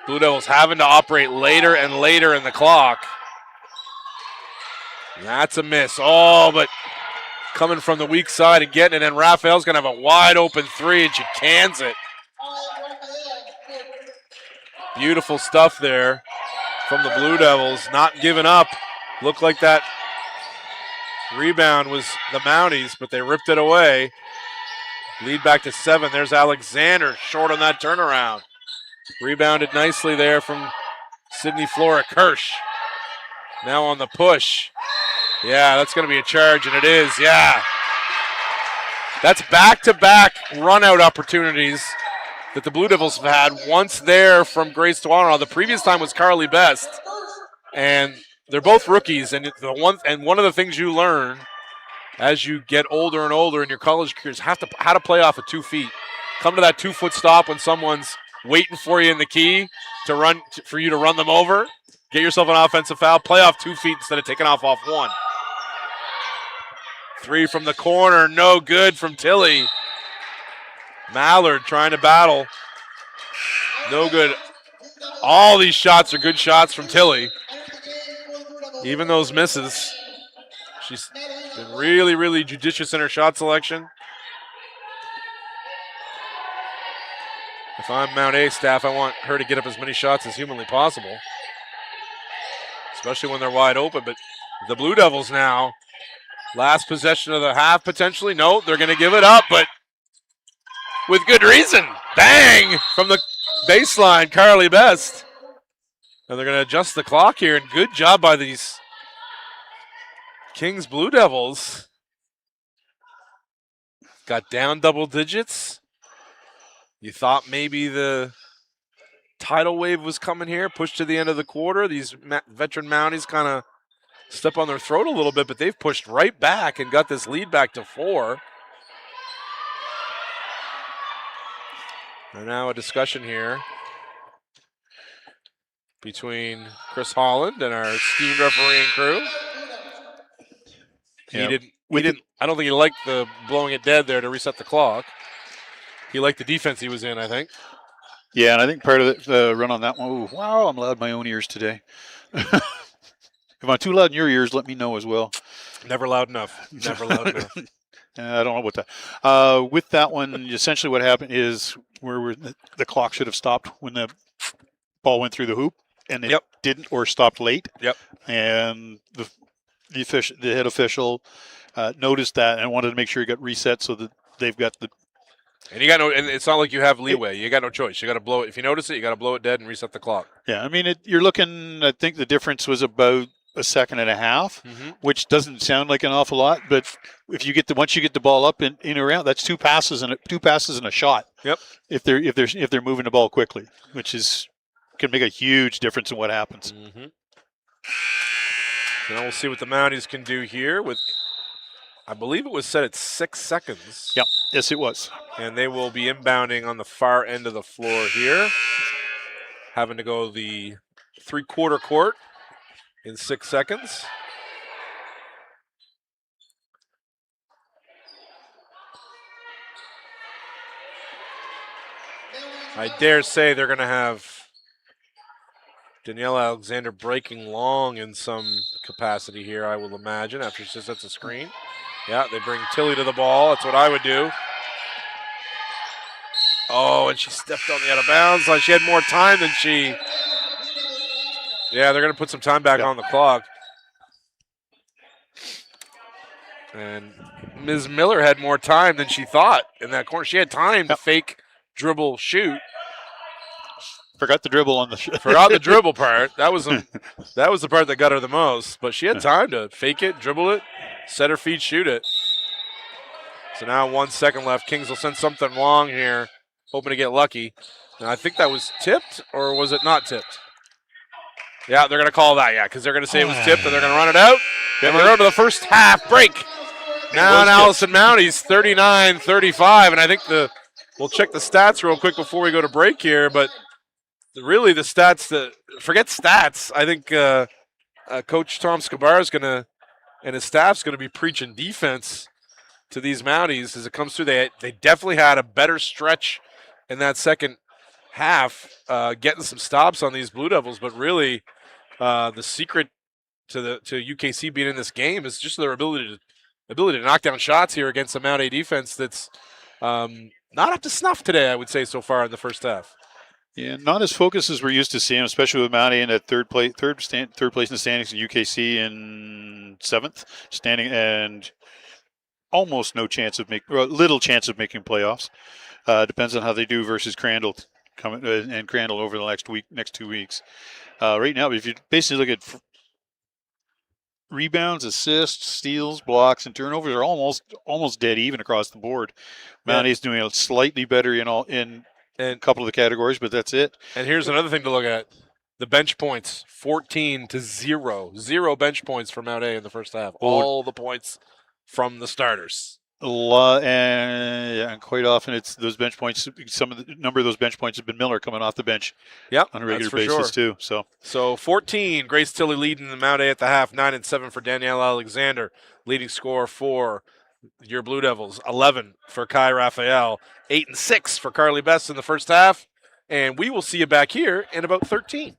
Blue Devils having to operate later and later in the clock. That's a miss. Oh, but coming from the weak side and getting it, and Raphael's going to have a wide open three, and she cans it. Beautiful stuff there from the Blue Devils, not giving up. Looked like that rebound was the Mounties, but they ripped it away. Lead back to 7. There's Alexander, short on that turnaround. Rebounded nicely there from Sydney Flora Kirsch. Now on the push. Yeah, that's going to be a charge, and it is, yeah. That's back-to-back run-out opportunities that the Blue Devils have had. Once there from Grace Tuano. The previous time was Carly Best, and they're both rookies. And one of the things you learn as you get older and older in your college careers, how to play off of 2 feet. Come to that 2-foot stop when someone's waiting for you in the key for you to run them over. Get yourself an offensive foul. Play off 2 feet instead of taking off 1. 3 from the corner, no good from Tilly. Mallard trying to battle. No good. All these shots are good shots from Tilly. Even those misses. She's been really, really judicious in her shot selection. If I'm Mount A staff, I want her to get up as many shots as humanly possible, especially when they're wide open. But the Blue Devils now, last possession of the half potentially. No, they're going to give it up, but with good reason. Bang! From the baseline, Carly Best. And they're going to adjust the clock here, and good job by these Kings Blue Devils. Got down double digits. You thought maybe the tidal wave was coming here, pushed to the end of the quarter. These veteran Mounties kind of step on their throat a little bit, but they've pushed right back and got this lead back to 4. And now a discussion here between Chris Holland and our esteemed refereeing crew. Yeah. I don't think he liked the blowing it dead there to reset the clock. He liked the defense he was in, I think. Yeah, and I think part of the run on that one, ooh, wow, I'm loud in my own ears today. If I'm too loud in your ears, let me know as well. Never loud enough. Never loud enough. I don't know about that. With that one, essentially what happened is where the clock should have stopped when the ball went through the hoop, and it didn't, or stopped late. Yep. And the head official noticed that and wanted to make sure it got reset so that they've got the. And and it's not like you have leeway. You got no choice. You got to blow it. If you notice it, you got to blow it dead and reset the clock. Yeah, I mean, you're looking. I think the difference was about a second and a half, which doesn't sound like an awful lot, but if you once you get the ball up in and around, that's two passes and a shot. Yep. If they're moving the ball quickly, which can make a huge difference in what happens. So now we'll see what the Mounties can do here with. I believe it was set at 6 seconds. Yep. Yes, it was. And they will be inbounding on the far end of the floor here, having to go the 3/4 court in 6 seconds. I dare say they're going to have Danielle Alexander breaking long in some capacity here, I will imagine, after she sets a screen. Yeah, they bring Tilly to the ball. That's what I would do. Oh, and she stepped on the out of bounds line. She had more time than she. Yeah, they're going to put some time back on the clock. And Ms. Miller had more time than she thought in that corner. She had time to fake, dribble, shoot. Forgot the dribble on the Forgot the dribble part. That was the part that got her the most. But she had time to fake it, dribble it, set her feet, shoot it. So now 1 second left. Kings will send something long here, hoping to get lucky. And I think that was tipped, or was it not tipped? Yeah, they're going to call that, because they're going to say it was tipped, and they're going to run it out. And we're going to the first half break. Now in Allison Mounties, 39-35, and I think we'll check the stats real quick before we go to break here, but really the stats, forget stats. I think Coach Tom Scabar is going to and his staff's going to be preaching defense to these Mounties as it comes through. They definitely had a better stretch in that second half, getting some stops on these Blue Devils. But really, the secret to UKC being in this game is just their ability to knock down shots here against a Mount A defense that's not up to snuff today, I would say, so far in the first half. Yeah, not as focused as we're used to seeing, especially with Mountie in at third place in the standings, and UKC in 7th standing, and almost no chance of little chance of making playoffs. Depends on how they do versus Crandall and Crandall over the next 2 weeks. Right now, if you basically look at rebounds, assists, steals, blocks, and turnovers, are almost dead even across the board. Mountie's doing a slightly better in a couple of the categories, but that's it. And here's another thing to look at. The bench points, 14-0. 0 bench points for Mount A in the first half. All the points from the starters. A lot, and quite often it's those bench points. Some of the number of those bench points have been Miller coming off the bench. Yep, on a regular basis too. So 14, Grace Tilley leading the Mount A at the half, 9-7 for Danielle Alexander, leading scorer for your Blue Devils. 11 for Kai Raphael, 8-6 for Carly Best in the first half, and we will see you back here in about 13.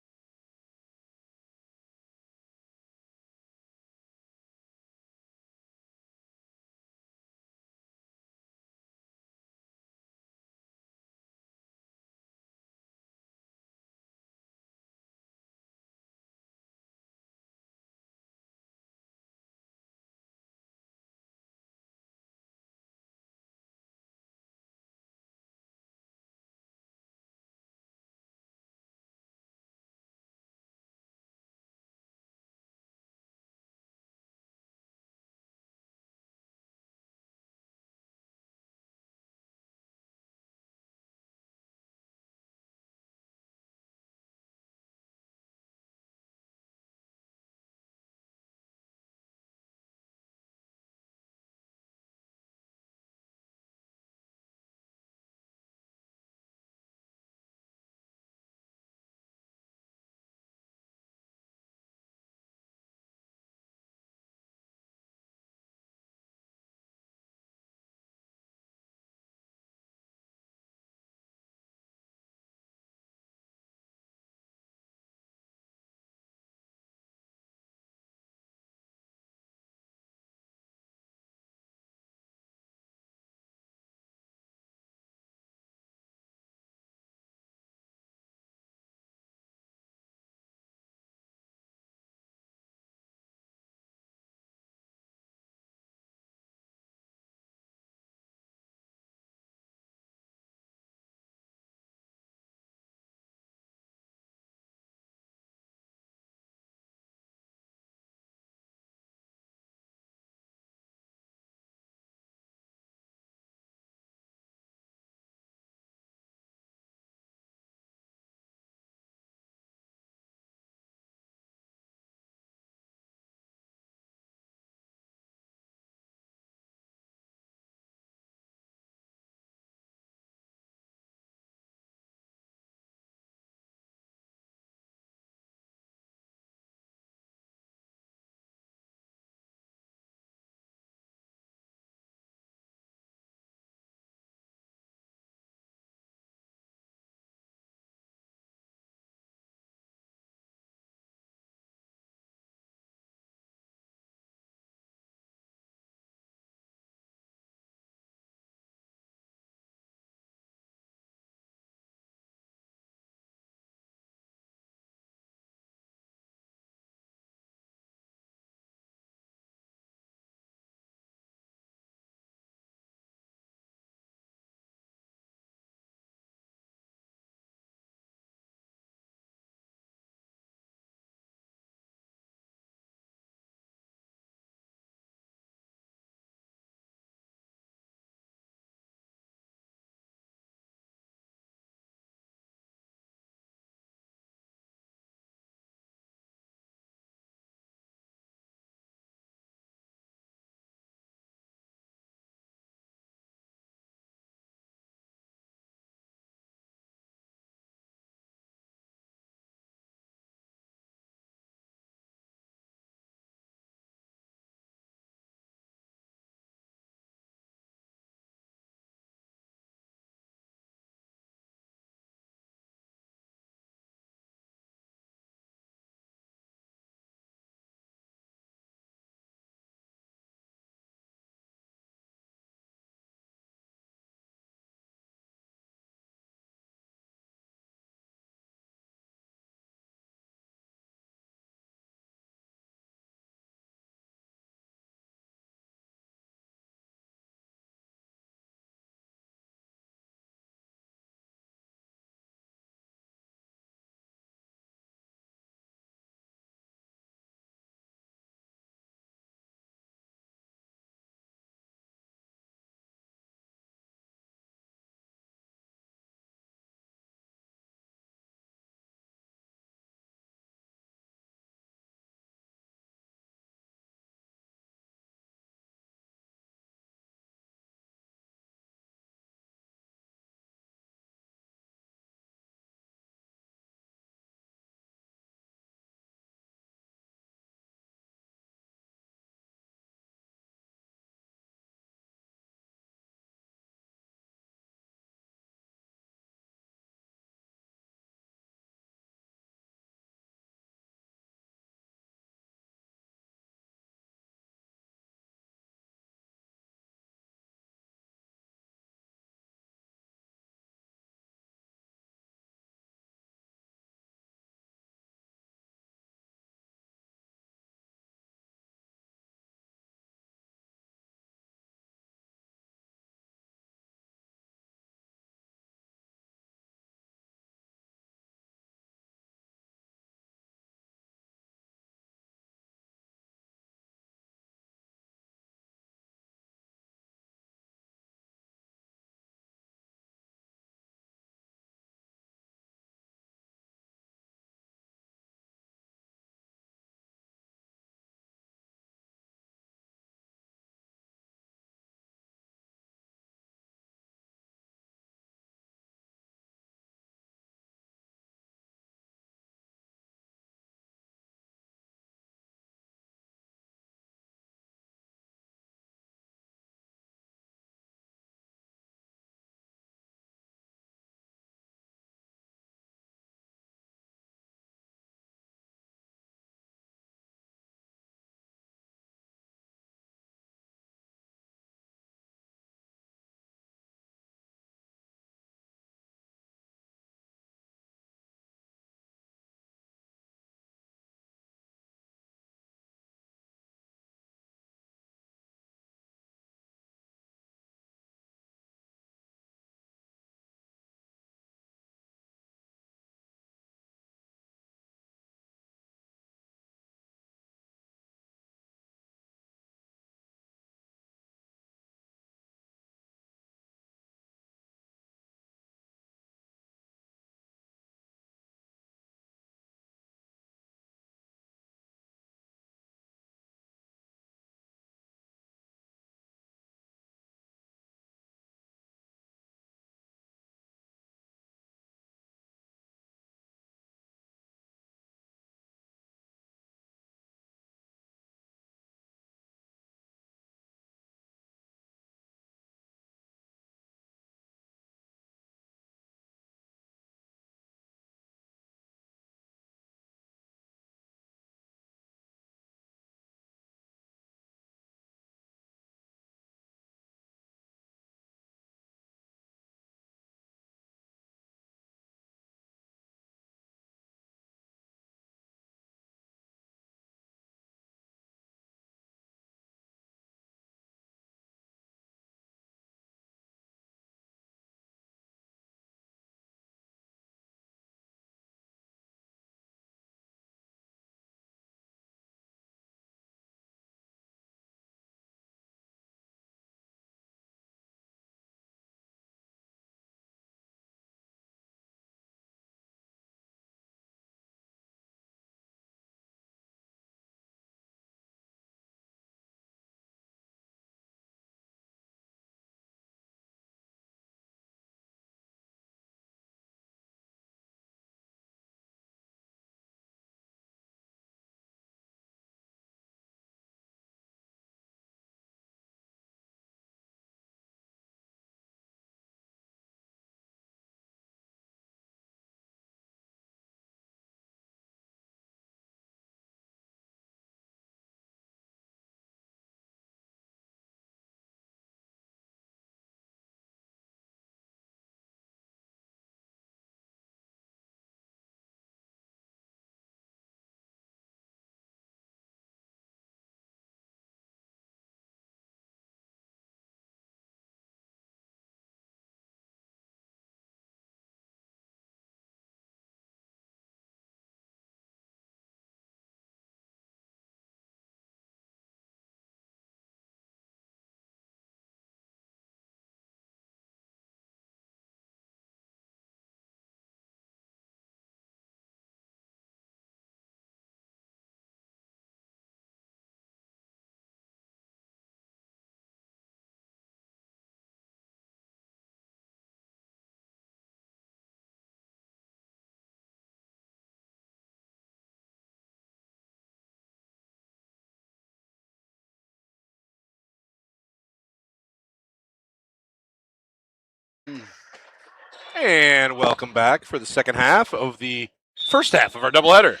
And welcome back for the second half of the first half of our doubleheader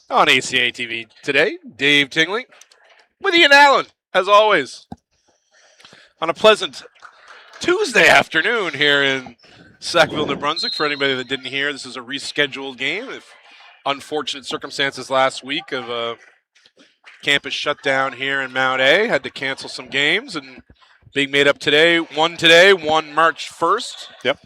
on ACAA TV today. Dave Tingley with Ian Allen, as always, on a pleasant Tuesday afternoon here in Sackville, New Brunswick. For anybody that didn't hear, this is a rescheduled game. If unfortunate circumstances last week of a campus shutdown here in Mount A, had to cancel some games and being made up today, one March 1st. Yep.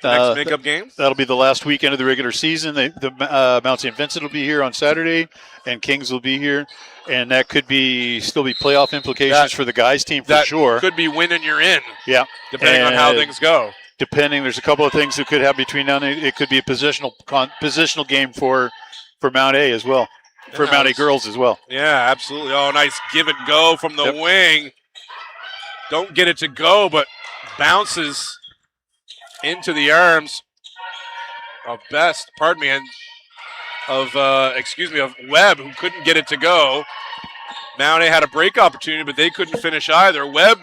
Next makeup game. That'll be the last weekend of the regular season. The Mount St. Vincent will be here on Saturday, and Kings will be here, and that could still be playoff implications for the guys' team for sure. Could be win and you're in. Yeah, depending on how things go. There's a couple of things that could happen between now and then. It could be a positional game for Mount A as well, for Mount A girls as well. Yeah, absolutely. Oh, nice give and go from the wing. Don't get it to go, but bounces into the arms of of Webb, who couldn't get it to go. Mount A had a break opportunity, but they couldn't finish either. Webb,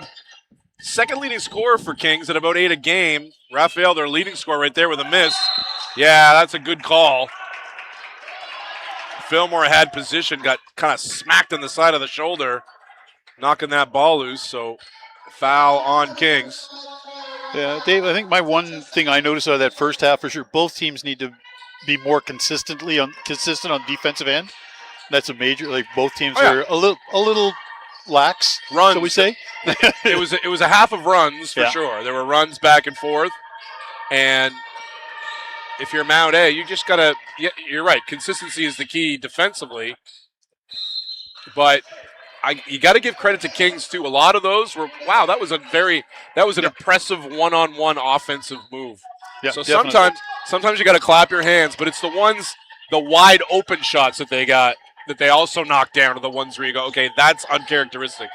second leading scorer for Kings at about 8 a game. Raphael, their leading scorer right there with a miss. Yeah, that's a good call. Fillmore had position, got kind of smacked on the side of the shoulder, knocking that ball loose, so foul on Kings. Yeah, Dave, I think my one thing I noticed out of that first half for sure, both teams need to be more consistent on defensive end. That's a major. Like both teams are a little lax. Runs, shall we say? it was a half of runs for sure. There were runs back and forth, and if you're Mount A, you just gotta. You're right. Consistency is the key defensively, but you got to give credit to Kings too. A lot of those were that was an impressive one-on-one offensive move. Yeah, so sometimes you got to clap your hands, but it's the wide open shots that they got that they also knocked down are the ones where you go, okay, that's uncharacteristic.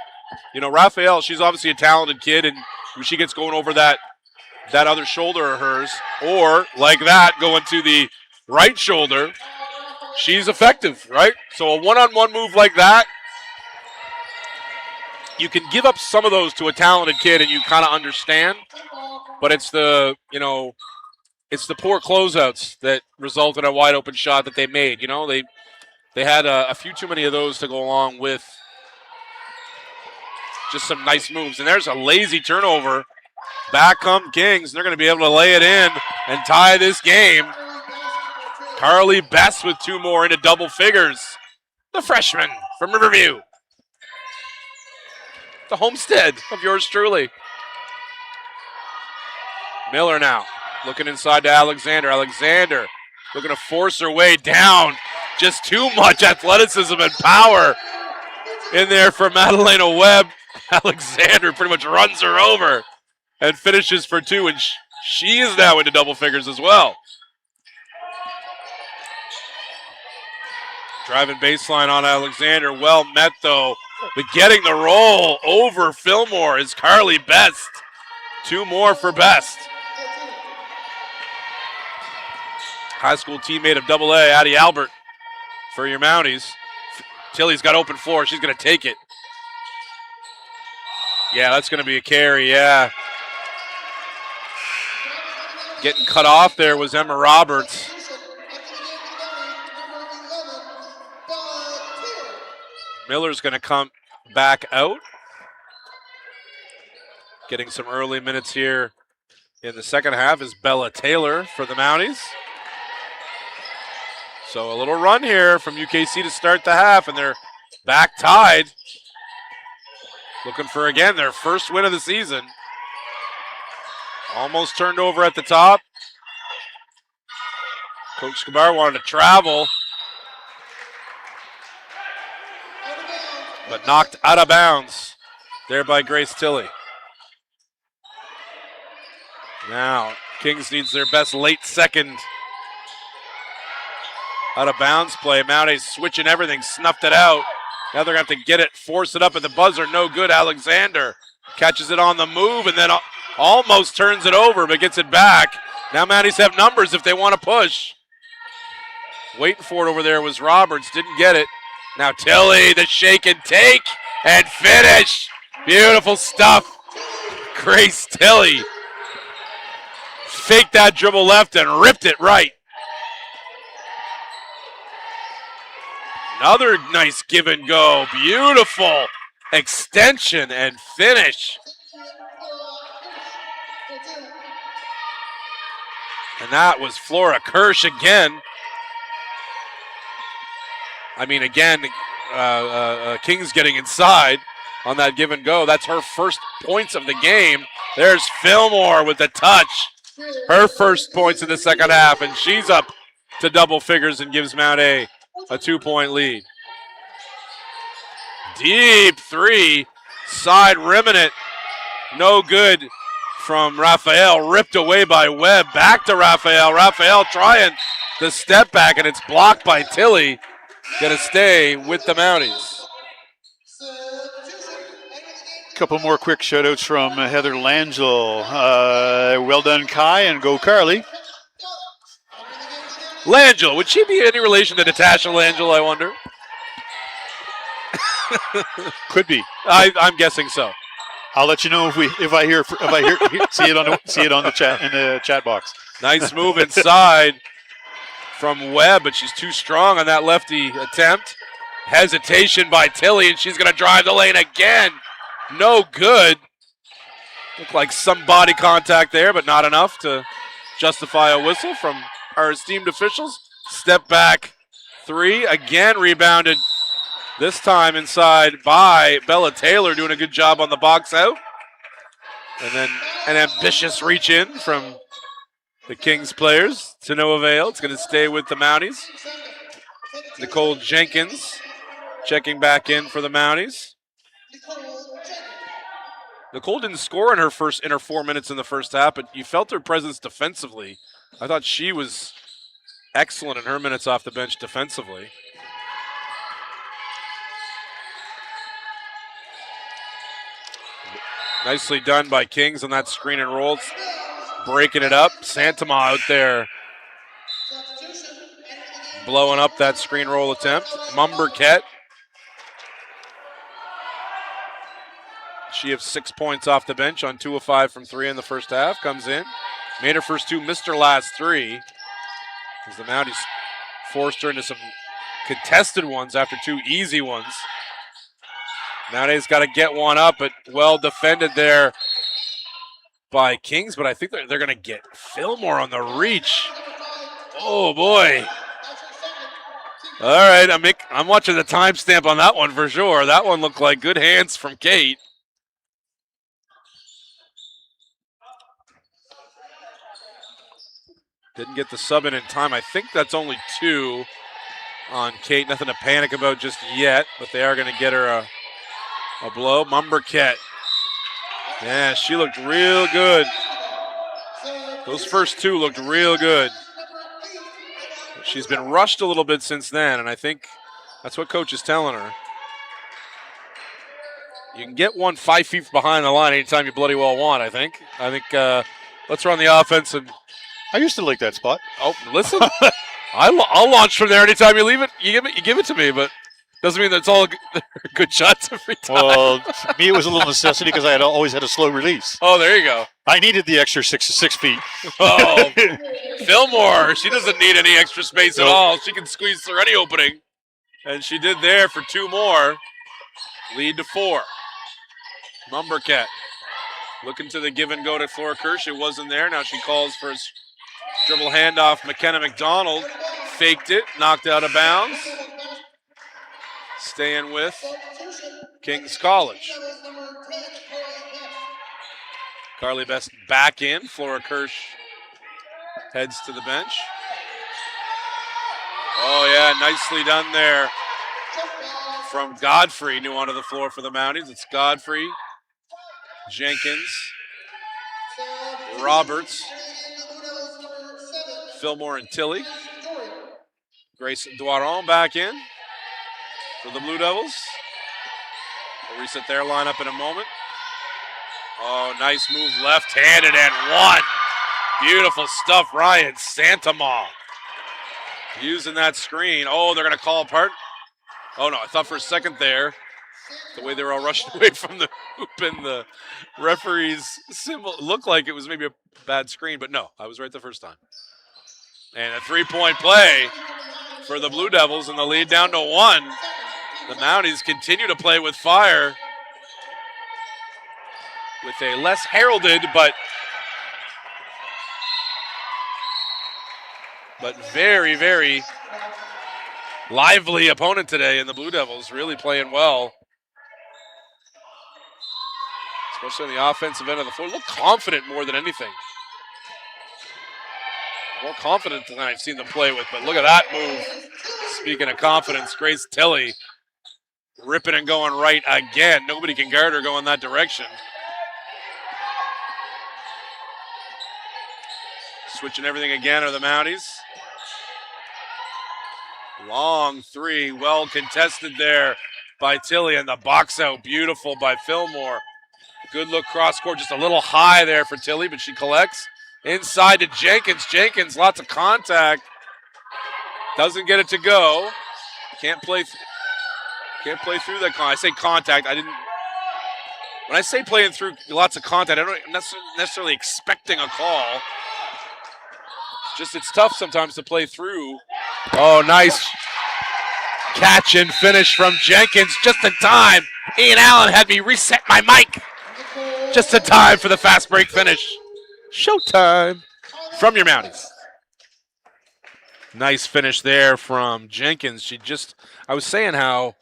You know, Raphael, she's obviously a talented kid, and when she gets going over that other shoulder of hers, or like that going to the right shoulder, she's effective, right? So a one-on-one move like that, you can give up some of those to a talented kid and you kind of understand, but it's the poor closeouts that result in a wide open shot that they made. You know, they had a few too many of those to go along with just some nice moves. And there's a lazy turnover. Back come Kings. They're going to be able to lay it in and tie this game. Carly Best with 2 more into double figures. The freshman from Riverview. The homestead of yours truly. Miller now looking inside to Alexander. Alexander looking to force her way down. Just too much athleticism and power in there for Madalena Webb. Alexander pretty much runs her over and finishes for 2, and she is now into double figures as well. Driving baseline on Alexander. Well met, though. But getting the roll over Fillmore is Carly Best. 2 more for Best. High school teammate of AA, Addie Albert, for your Mounties. Tilly's got open floor. She's going to take it. Yeah, that's going to be a carry, yeah. Getting cut off there was Emma Roberts. Miller's going to come back out. Getting some early minutes here in the second half is Bella Taylor for the Mounties. So a little run here from UKC to start the half, and they're back tied. Looking for, again, their first win of the season. Almost turned over at the top. Coach Skabar wanted to travel, but knocked out of bounds there by Grace Tilley. Now, Kings needs their best late second out of bounds play. Mount A switching everything, snuffed it out. Now they're going to have to get it, force it up at the buzzer. No good. Alexander catches it on the move and then almost turns it over, but gets it back. Now Mounties have numbers if they want to push. Waiting for it over there was Roberts. Didn't get it. Now Tilly, the shake and take and finish. Beautiful stuff. Grace Tilly faked that dribble left and ripped it right. Another nice give and go. Beautiful extension and finish. And that was Flora Kirsch again. I mean, again, King's getting inside on that give and go. That's her first points of the game. There's Fillmore with the touch. Her first points in the second half, and she's up to double figures and gives Mount A 2-point lead. Deep three, side rimming it. No good from Raphael, ripped away by Webb. Back to Raphael. Raphael trying the step back, and it's blocked by Tilly. Going to stay with the Mounties. Couple more quick shout-outs from Heather Langell. Well done, Kai, and go Carly. Langell, would she be any relation to Natasha Langell, I wonder? Could be. I'm guessing so. I'll let you know if I hear see it on the chat in the chat box. Nice move inside from Webb, but she's too strong on that lefty attempt. Hesitation by Tilly, and she's going to drive the lane again. No good. Looked like some body contact there, but not enough to justify a whistle from our esteemed officials. Step back three, again rebounded. This time inside by Bella Taylor, doing a good job on the box out. And then an ambitious reach in from the Kings players to no avail. It's going to stay with the Mounties. Nicole Jenkins checking back in for the Mounties. Nicole didn't score in her 4 minutes in the first half, but you felt her presence defensively. I thought she was excellent in her minutes off the bench defensively. Nicely done by Kings on that screen and roll. Breaking it up. Santama out there blowing up that screen roll attempt. Mumberket. She has 6 points off the bench on 2 of 5 from 3 in the first half. Comes in. Made her first 2, missed her last 3. As the Mounties forced her into some contested ones after 2 easy ones. Mounties got to get one up, but well defended there by Kings. But I think they're going to get Fillmore on the reach. Oh, boy. All right, I'm watching the timestamp on that one for sure. That one looked like good hands from Kate. Didn't get the sub in time. I think that's only 2 on Kate. Nothing to panic about just yet, but they are going to get her a blow. Mumberket. Yeah, she looked real good. Those first 2 looked real good. She's been rushed a little bit since then, and I think that's what coach is telling her. You can get one 5 feet behind the line anytime you bloody well want, I think. Let's run the offense. And I used to like that spot. Oh, listen. I'll launch from there anytime you leave it. You give it to me, but doesn't mean that's all good shots every time. Well, to me it was a little necessity because I had always had a slow release. Oh, there you go. I needed the extra 6 feet. Oh, Fillmore, she doesn't need any extra space at all. She can squeeze through any opening. And she did there for 2 more. Lead to 4. Mumberket looking to the give and go to Flora Kirsch. It wasn't there. Now she calls for a dribble handoff. McKenna McDonald faked it, knocked out of bounds. Staying with Kings College. Carly Best back in. Flora Kirsch heads to the bench. Oh, yeah, nicely done there from Godfrey. New onto the floor for the Mounties. It's Godfrey, Jenkins, Roberts, Fillmore, and Tilly. Grace Doiron back in for the Blue Devils. We'll reset their lineup in a moment. Oh, nice move left-handed and 1. Beautiful stuff, Ryan Santama. Using that screen. Oh, they're going to call apart. Oh, no, I thought for a second there The way they're all rushing away from the hoop and the referee's symbol looked like it was maybe a bad screen, but no, I was right the first time. And a three-point play for the Blue Devils, and the lead down to 1. The Mounties continue to play with fire with a less heralded but very, very lively opponent today, and the Blue Devils really playing well. Especially on the offensive end of the floor. Look confident more than anything. More confident than I've seen them play with, but look at that move. Speaking of confidence, Grace Tilley ripping and going right again. Nobody can guard her going that direction. Switching everything again are the Mounties. Long three, well contested there by Tilley, and the box out beautiful by Fillmore. Good look cross court, just a little high there for Tilley, but she collects. Inside to Jenkins. Jenkins, lots of contact. Doesn't get it to go. Can't play through that. I say contact. When I say playing through lots of contact, I don't necessarily expecting a call. Just it's tough sometimes to play through. Oh, nice catch and finish from Jenkins just in time. Ian Allen had me reset my mic. Just in time for the fast break finish. Showtime from your Mounties. Nice finish there from Jenkins. I was saying how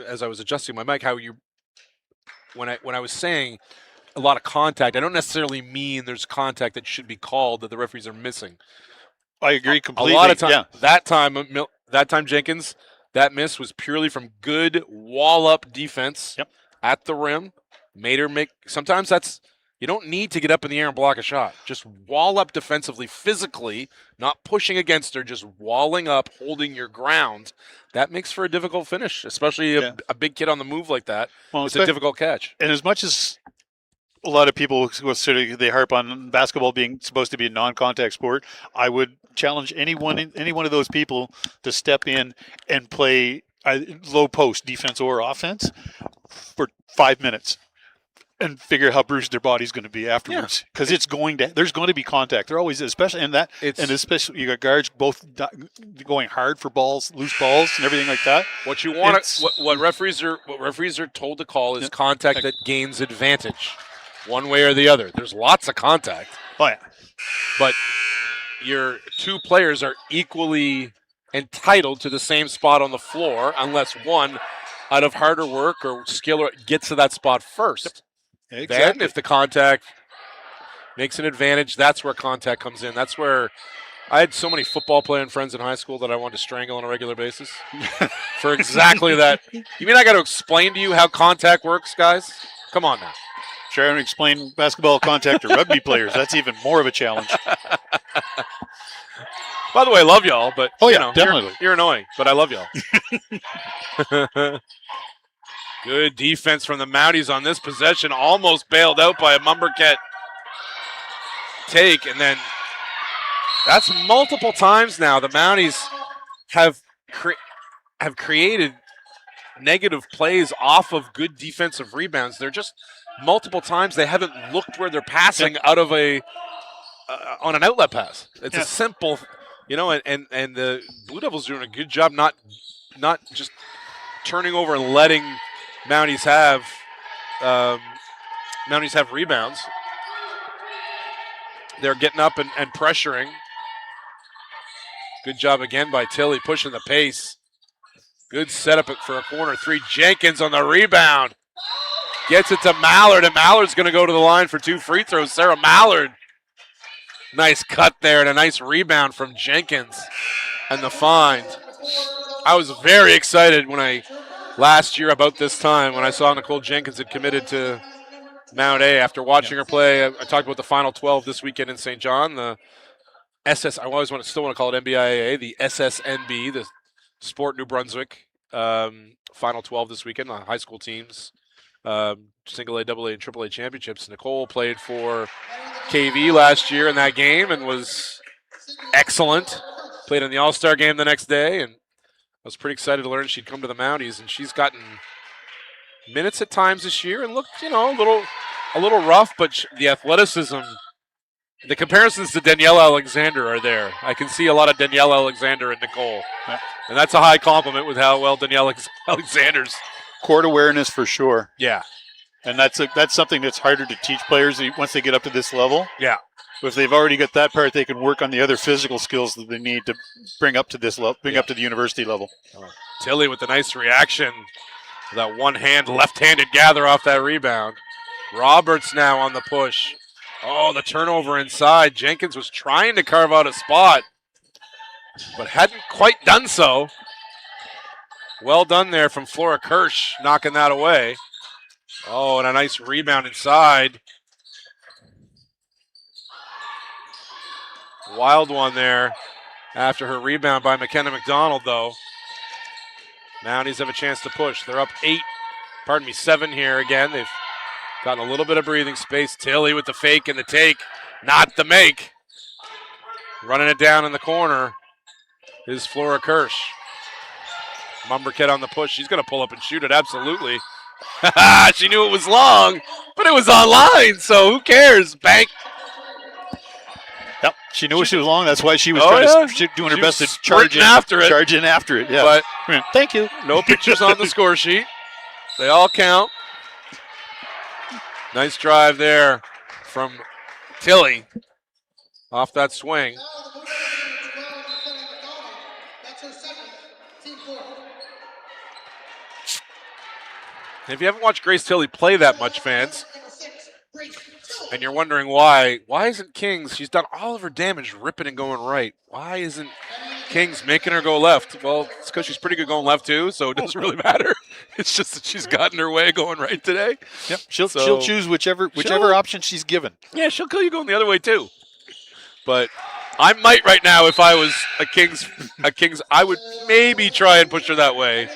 as I was adjusting my mic, when I was saying a lot of contact, I don't necessarily mean there's contact that should be called that the referees are missing. I agree completely. A lot of time, yeah. that time Jenkins, that miss was purely from good wall-up defense at the rim. Made her make. Sometimes you don't need to get up in the air and block a shot. Just wall up defensively, physically, not pushing against her, just walling up, holding your ground. That makes for a difficult finish, especially a big kid on the move like that. Well, it's a difficult catch. And as much as a lot of people they harp on basketball being supposed to be a non-contact sport, I would challenge any one of those people to step in and play low post defense or offense for 5 minutes and figure out how bruised their body's going to be afterwards. Because there's going to be contact. There always is, especially in that. Especially you got guards both going hard for balls, loose balls, and everything like that. What you want, what referees are told to call is contact that gains advantage, one way or the other. There's lots of contact. Oh yeah, but your two players are equally entitled to the same spot on the floor, unless one, out of harder work or skill, gets to that spot first. Exactly. Then, if the contact makes an advantage, that's where contact comes in. That's where I had so many football playing friends in high school that I wanted to strangle on a regular basis for exactly that. You mean I got to explain to you how contact works, guys? Come on now. Try and explain basketball contact to rugby players. That's even more of a challenge. By the way, I love y'all, but definitely. You're annoying, but I love y'all. Good defense from the Mounties on this possession. Almost bailed out by a Mumberket take, and then that's multiple times now. The Mounties have created negative plays off of good defensive rebounds. They're just multiple times they haven't looked where they're passing out of on an outlet pass. It's a simple, and the Blue Devils doing a good job not just turning over and letting Mounties have rebounds. They're getting up and pressuring. Good job again by Tilley, pushing the pace. Good setup for a corner three. Jenkins on the rebound. Gets it to Mallard, and Mallard's going to go to the line for 2 free throws. Sarah Mallard. Nice cut there and a nice rebound from Jenkins. And the find. I was very excited last year about this time when I saw Nicole Jenkins had committed to Mount A after watching her play. I talked about the Final 12 this weekend in St. John. The still want to call it MBIAA, the SSNB, the Sport New Brunswick Final 12 this weekend, the high school teams, single A, double A, and triple A championships. Nicole played for KV last year in that game and was excellent. Played in the All-Star game the next day, and was pretty excited to learn she'd come to the Mounties, and she's gotten minutes at times this year and looked, a little rough, but the athleticism, the comparisons to Danielle Alexander are there. I can see a lot of Danielle Alexander and Nicole, and that's a high compliment with how well Danielle Alexander's court awareness for sure. Yeah, and that's something that's harder to teach players once they get up to this level. Yeah. If they've already got that part, they can work on the other physical skills that they need to bring up to this level, up to the university level. Tilly with a nice reaction. That one-hand, left-handed gather off that rebound. Roberts now on the push. Oh, the turnover inside. Jenkins was trying to carve out a spot, but hadn't quite done so. Well done there from Flora Kirsch, knocking that away. Oh, and a nice rebound inside. Wild one there after her rebound by McKenna McDonald, though. Mounties have a chance to push. They're up 7 here again. They've gotten a little bit of breathing space. Tilly with the fake and the take, not the make. Running it down in the corner is Flora Kirsch. Mumberket on the push. She's going to pull up and shoot it, absolutely. She knew it was long, but it was online, so who cares? Bank. Yep, she knew she was long. That's why she was doing her best to charge in after it. Yeah. But thank you. No pictures on the score sheet. They all count. Nice drive there from Tilly off that swing. And if you haven't watched Grace Tilly play that much, fans, and you're wondering why isn't Kings, she's done all of her damage ripping and going right. Why isn't Kings making her go left? Well, it's because she's pretty good going left too, so it doesn't really matter. It's just that she's gotten her way going right today. Yep, she'll choose whichever option she's given. Yeah, she'll kill you going the other way too. But I might right now, if I was a Kings, I would maybe try and push her that way.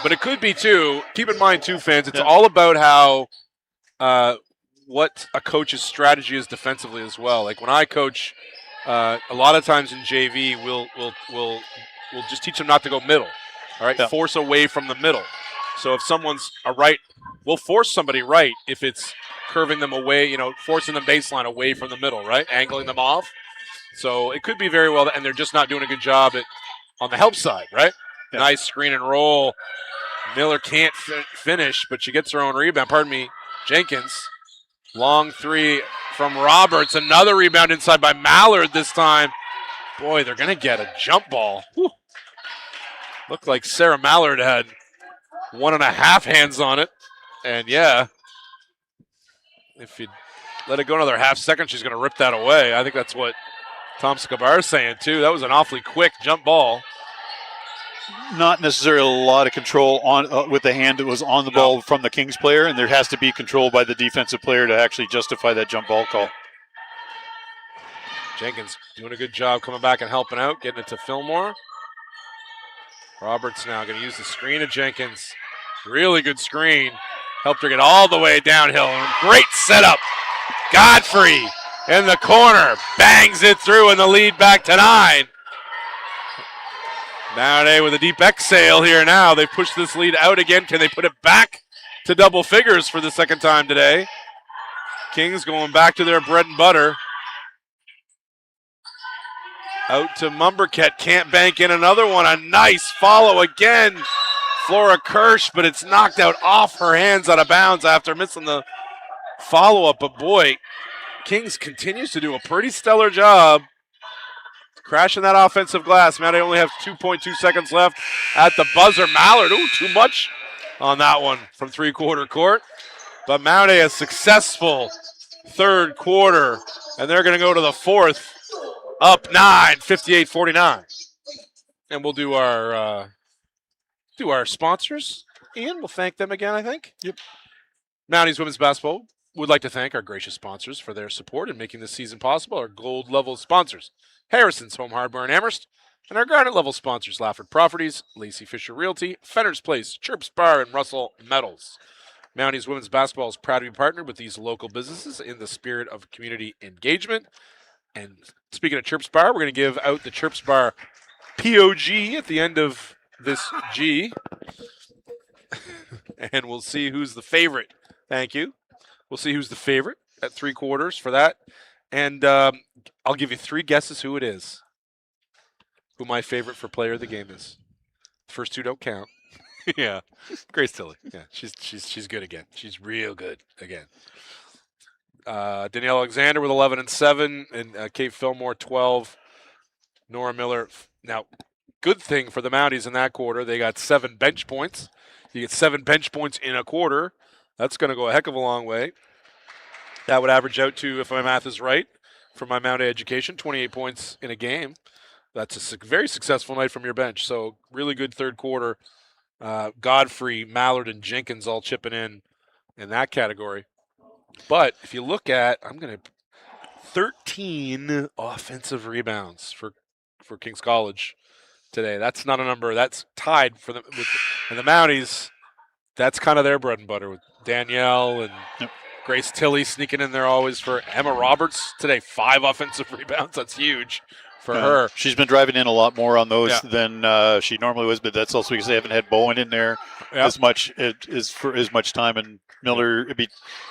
But it could be too. Keep in mind too, fans, it's all about how what a coach's strategy is defensively as well. Like when I coach, a lot of times in JV, we'll just teach them not to go middle. All right, force away from the middle. So if someone's a right, we'll force somebody right if it's curving them away, forcing them baseline away from the middle, right, angling them off. So it could be very well, and they're just not doing a good job on the help side, right? Yeah. Nice screen and roll. Miller can't finish, but she gets her own rebound. Jenkins. Long three from Roberts. Another rebound inside by Mallard this time. Boy, they're going to get a jump ball. Whew. Looked like Sarah Mallard had 1.5 hands on it. And, yeah, if you let it go another half second, she's going to rip that away. I think that's what Tom Scabar is saying, too. That was an awfully quick jump ball. Not necessarily a lot of control on with the hand that was on the ball from the Kings player, and there has to be control by the defensive player to actually justify that jump ball call. Jenkins doing a good job coming back and helping out, getting it to Fillmore. Roberts now going to use the screen of Jenkins. Really good screen. Helped her get all the way downhill. Great setup. Godfrey in the corner. Bangs it through, and the lead back to 9. Mount with a deep exhale here now. They push this lead out again. Can they put it back to double figures for the second time today? Kings going back to their bread and butter. Out to Mumberket. Can't bank in another one. A nice follow again. Flora Kirsch, but it's knocked out off her hands out of bounds after missing the follow-up. But boy, Kings continues to do a pretty stellar job crashing that offensive glass. Mount only have 2.2 seconds left at the buzzer. Mallard, too much on that one from three-quarter court. But Mount a successful third quarter, and they're going to go to the fourth, up 9, 58-49. And we'll do our sponsors. Ian, we'll thank them again, I think. Yep. Mounties Women's Basketball would like to thank our gracious sponsors for their support in making this season possible. Our gold-level sponsors, Harrison's Home Hardware in Amherst, and our garnet-level sponsors, Lafford Properties, Lacey Fisher Realty, Fenner's Place, Chirps Bar, and Russell Metals. Mounties Women's Basketball is proud to be partnered with these local businesses in the spirit of community engagement. And speaking of Chirps Bar, we're going to give out the Chirps Bar POG at the end of this G. And we'll see who's the favorite. Thank you. We'll see who's the favorite at 3/4 for that. And I'll give you 3 guesses who it is. Who my favorite for player of the game is. The first 2 don't count. Yeah. Grace Tilley. Yeah, she's good again. She's real good again. Danielle Alexander with 11 and 7, and Kate Fillmore 12. Nora Miller. Now, good thing for the Mounties in that quarter, they got 7 bench points. You get 7 bench points in a quarter. That's going to go a heck of a long way. That would average out to, if my math is right, for my Mount A education, 28 points in a game. That's a very successful night from your bench. So really good third quarter. Godfrey, Mallard, and Jenkins all chipping in that category. But if you look at, 13 offensive rebounds for King's College today. That's not a number. That's tied for them. And the Mounties, that's kind of their bread and butter with Danielle and Grace Tilley sneaking in there always for Emma Roberts today. 5 offensive rebounds. That's huge for her. She's been driving in a lot more on those than she normally was, but that's also because they haven't had Bowen in there as much for as much time. And Miller,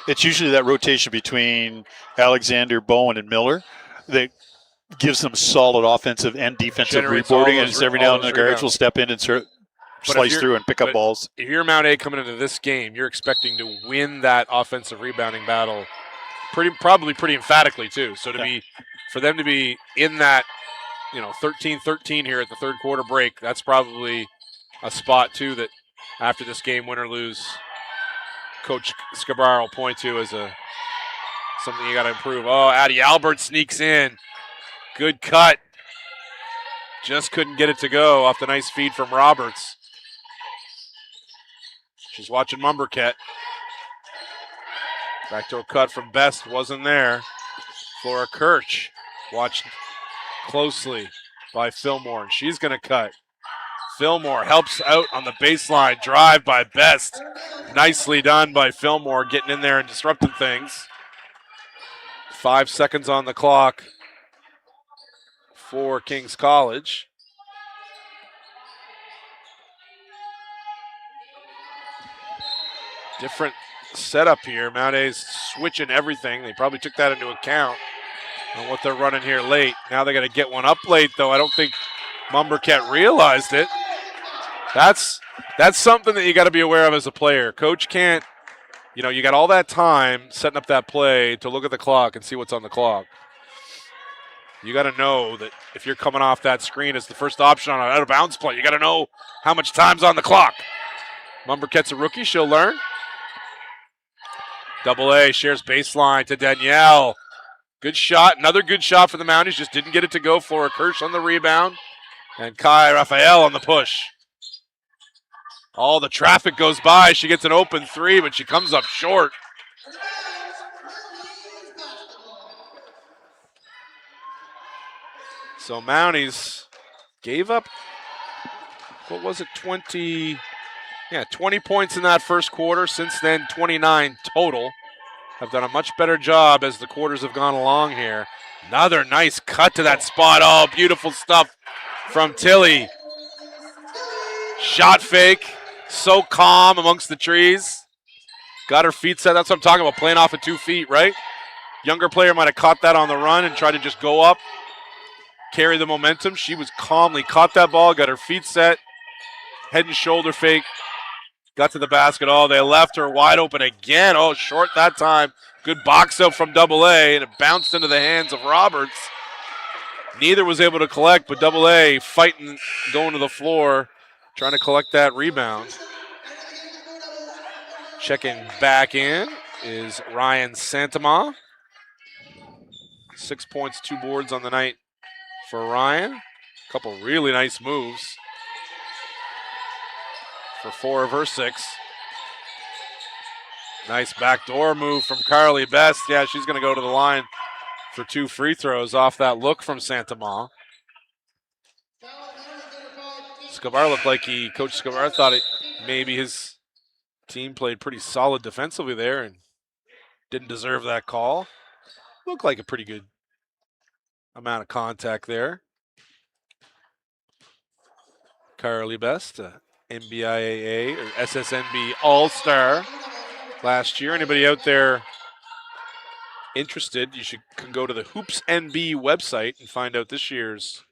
it's usually that rotation between Alexander, Bowen, and Miller that gives them solid offensive and defensive reboarding. And just every now and then the guards will step in and slice through and pick up balls. If you're Mount A coming into this game, you're expecting to win that offensive rebounding battle probably pretty emphatically too. So for them to be in that 13-13 here at the third quarter break, that's probably a spot too that after this game, win or lose, Coach Scabrar will point to as something you got to improve. Oh, Addie Albert sneaks in. Good cut. Just couldn't get it to go off the nice feed from Roberts. She's watching Mumberket. Back to a cut from Best. Wasn't there. Flora Kirch watched closely by Fillmore. And she's going to cut. Fillmore helps out on the baseline. Drive by Best. Nicely done by Fillmore, getting in there and disrupting things. 5 seconds on the clock for King's College. Different setup here. Mount A's switching everything. They probably took that into account on what they're running here late. Now they got to get one up late, though. I don't think Mumberket realized it. That's something that you got to be aware of as a player. Coach can't, you got all that time setting up that play to look at the clock and see what's on the clock. You got to know that if you're coming off that screen as the first option on an out-of-bounds play, you got to know how much time's on the clock. Mumberket's a rookie. She'll learn. Double A shares baseline to Danielle. Good shot. Another good shot for the Mounties. Just didn't get it to go. Flora Kirsch on the rebound. And Kai Raphael on the push. All the traffic goes by. She gets an open 3, but she comes up short. So Mounties gave up, 20 points in that first quarter. Since then, 29 total. Have done a much better job as the quarters have gone along here. Another nice cut to that spot. Oh, beautiful stuff from Tilley. Shot fake. So calm amongst the trees. Got her feet set. That's what I'm talking about, playing off of 2 feet, right? Younger player might have caught that on the run and tried to just go up, carry the momentum. She was calmly caught that ball, got her feet set, head and shoulder fake, got to the basket. Oh, they left her wide open again. Oh, short that time. Good box out from Double A, and it bounced into the hands of Roberts. Neither was able to collect, but Double A fighting, going to the floor, trying to collect that rebound. Checking back in is Ryan Santama. 6 points, 2 boards on the night for Ryan. A couple really nice moves for 4 of her 6. Nice backdoor move from Carly Best. Yeah, she's going to go to the line for 2 free throws off that look from Santama. Scabrar looked like Coach Scabrar thought maybe his team played pretty solid defensively there and didn't deserve that call. Looked like a pretty good amount of contact there. Carly Best, NBIAA or SSNB All-Star last year. Anybody out there interested, can go to the Hoops NB website and find out this year's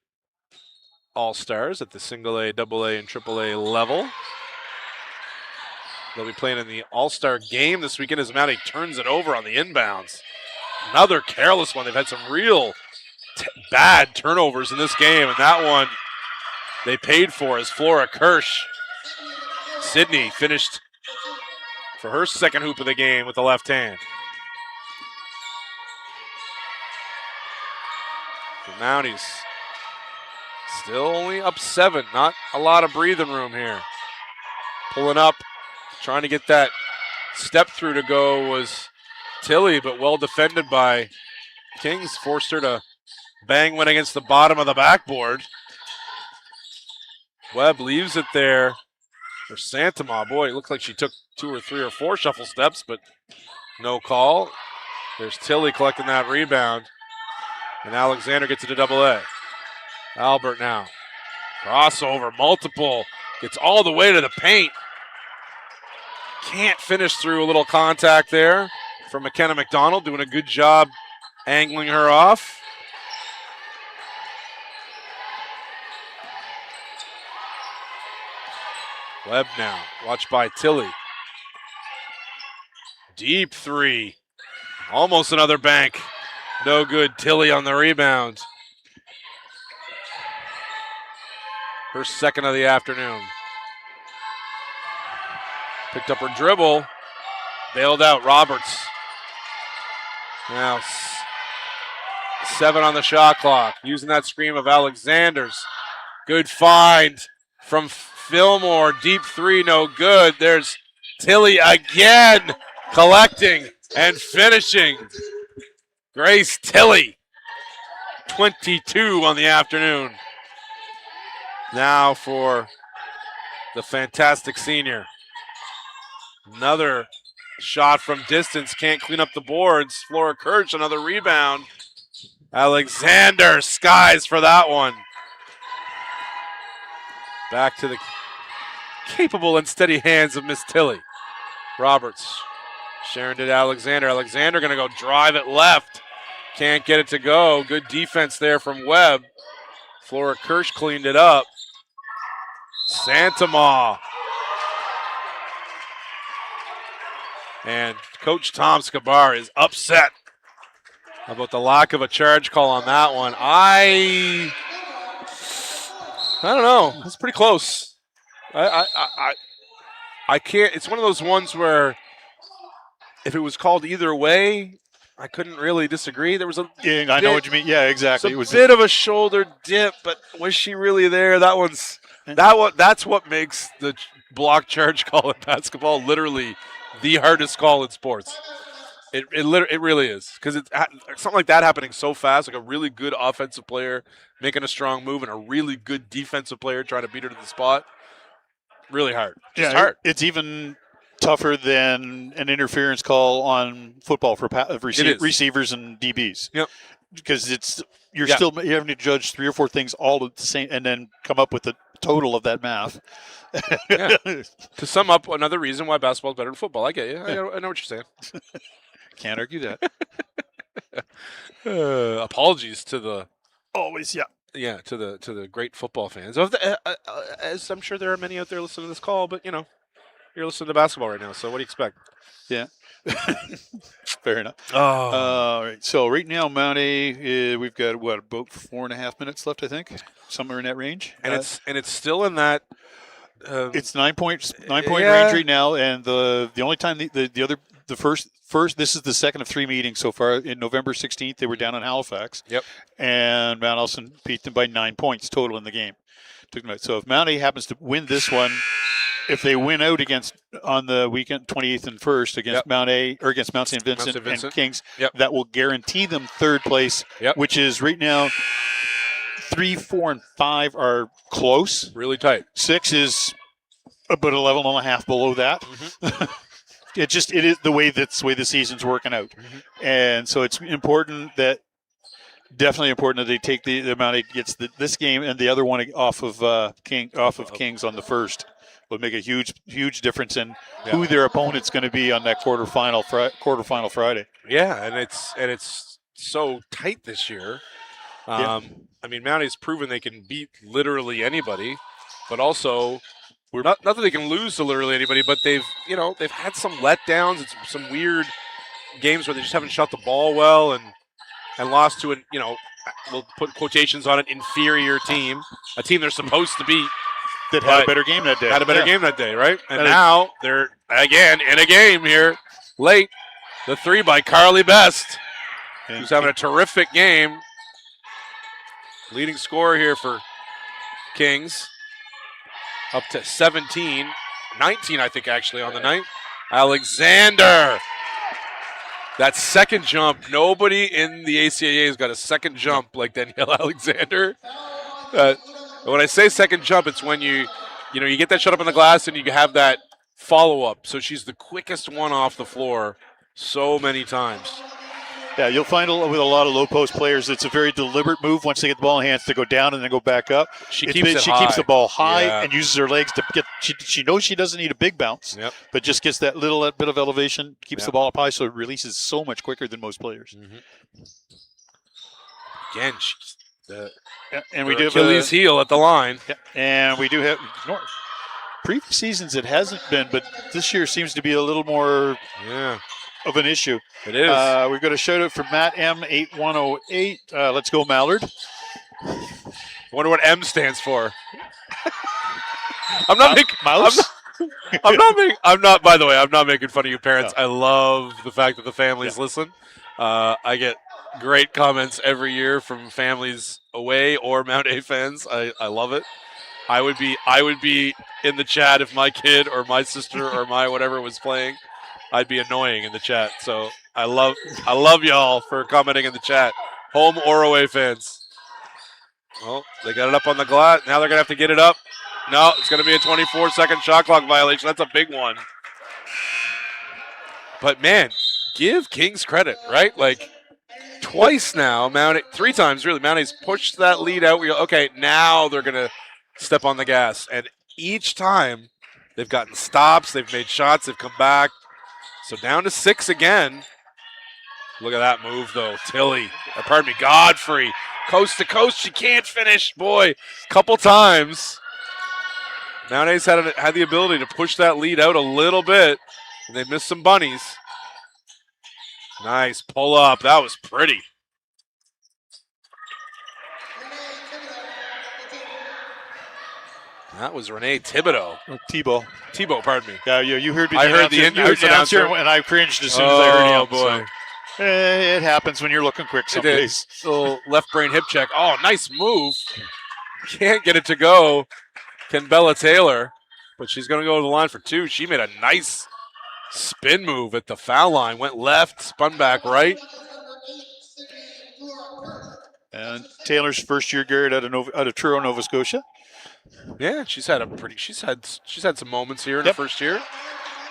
All-Stars at the single A, double A, and triple A level. They'll be playing in the All-Star game this weekend as Mountie turns it over on the inbounds. Another careless one. They've had some real bad turnovers in this game, and that one they paid for as Flora Kirsch. Sydney finished for her second hoop of the game with the left hand. The Mounties still only up 7. Not a lot of breathing room here. Pulling up, trying to get that step through to go was Tilly, but well defended by Kings. Forced her to bang one against the bottom of the backboard. Webb leaves it there for Santama. Boy, it looked like she took 2 or 3 or 4 shuffle steps, but no call. There's Tilly collecting that rebound. And Alexander gets it to double A. Albert now. Crossover, multiple. Gets all the way to the paint. Can't finish through. A little contact there from McKenna McDonald. Doing a good job angling her off. Webb now. Watched by Tilly. Deep 3. Almost another bank. No good. Tilly on the rebound. Her second of the afternoon. Picked up her dribble. Bailed out. Roberts. Now 7 on the shot clock. Using that screen of Alexander's. Good find from Fillmore. Deep 3. No good. There's Tilly again. Collecting and finishing. Grace Tilly, 22 on the afternoon. Now for the fantastic senior. Another shot from distance, can't clean up the boards. Flora Kirsch, another rebound. Alexander skies for that one. Back to the capable and steady hands of Miss Tilly. Roberts, sharing to Alexander. Alexander going to go drive it left. Can't get it to go. Good defense there from Webb. Flora Kirsch cleaned it up. Santama. And Coach Tom Scabar is upset about the lack of a charge call on that one. I don't know. It's pretty close. I can't. It's one of those ones where if it was called either way, I couldn't really disagree. There was a I know what you mean. Yeah, exactly. It was a bit of a shoulder dip, but was she really there? That's what makes the block charge call in basketball literally the hardest call in sports. It really is, because it's something like that happening so fast, like a really good offensive player making a strong move and a really good defensive player trying to beat her to the spot. Really hard. Just hard. It's even tougher than an interference call on football for receivers and DBs. Yep. Because you're having to judge 3 or 4 things all at the same, and then come up with the total of that math. Yeah. To sum up, another reason why basketball is better than football. I get you. I know what you're saying. Can't argue that. Apologies to the always, to the great football fans. As I'm sure there are many out there listening to this call, but you're listening to basketball right now. So what do you expect? Yeah. Fair enough. Oh. All right. So right now, Mount A, we've got about 4.5 minutes left, I think, somewhere in that range. And it's still in that. It's 9 point range right now, and the only time the first this is the second of 3 meetings so far. In November 16th, they were down in Halifax. Yep. And Mount Allison beat them by 9 points total in the game. So if Mount A happens to win this one, if they win out on the weekend 28th and 1st against Mount A or against Mount St. Vincent and Kings, that will guarantee them 3rd place, which is right now 3, 4, and 5 are close, really tight. 6 is about 11.5 below that. Mm-hmm. It is the way the season's working out, and so it's important that Definitely important that they take the amount it gets this game and the other one off of Kings on the first. Would make a huge difference in who their opponent's going to be on that quarterfinal Friday. Yeah, and it's so tight this year. I mean, Mount A's proven they can beat literally anybody, but also not that they can lose to literally anybody, but they've had some letdowns. It's some weird games where they just haven't shot the ball well and lost to we'll put quotations on it, inferior team, a team they're supposed to beat. That had a better game that day. Had a better game that day, right? And now they're again in a game here late. The 3 by Carly Best, who's having a terrific game. Leading scorer here for Kings. Up to 17, 19 I think actually on the night. Alexander. That second jump, nobody in the ACAA has got a second jump like Danielle Alexander. When I say second jump, it's when you get that shot up in the glass and you have that follow-up. So she's the quickest one off the floor so many times. Yeah, you'll find with a lot of low-post players, it's a very deliberate move once they get the ball in hands to go down and then go back up. She keeps the ball high and uses her legs to get – she knows she doesn't need a big bounce, but just gets that little bit of elevation, keeps the ball up high, so it releases so much quicker than most players. Again, she's and we do have Achilles heel at the line. Yeah, and we do have previous seasons it hasn't been, but this year seems to be a little more of an issue. It is. We've got a shout out from Matt M8108. Let's go Mallard. Wonder what M stands for. I'm not making mouse. I'm not. By the way, I'm not making fun of you parents. I love the fact that the families listen. I get great comments every year from families away or Mount A fans. I love it. I would be in the chat if my kid or my sister or my whatever was playing. I'd be annoying in the chat. So I love y'all for commenting in the chat. Home or away fans. Well, they got it up on the glass. Now they're going to have to get it up. No, it's going to be a 24-second shot clock violation. That's a big one. But, man, give Kings credit, right? Like, twice now, three times, really, Mount A's pushed that lead out. We go, okay, now they're going to step on the gas. And each time they've gotten stops, they've made shots, they've come back. So down to 6 again. Look at that move, though. Godfrey. Coast to coast, she can't finish. Boy, couple times. Mount A's had the ability to push that lead out a little bit, and they missed some bunnies. Nice pull up. That was pretty. That was Renee Thibodeau. Thibault, pardon me. Yeah, you heard me. I heard the announcer, and I cringed as soon as I heard him. Oh, boy. So, it happens when you're looking quick some days. Little left brain hip check. Oh, nice move. Can't get it to go. Can Bella Taylor, but she's going to go to the line for 2. She made a nice spin move at the foul line. Went left, spun back right. And Taylor's first-year guard out of Truro, Nova Scotia. Yeah, she's had some moments here in her first year.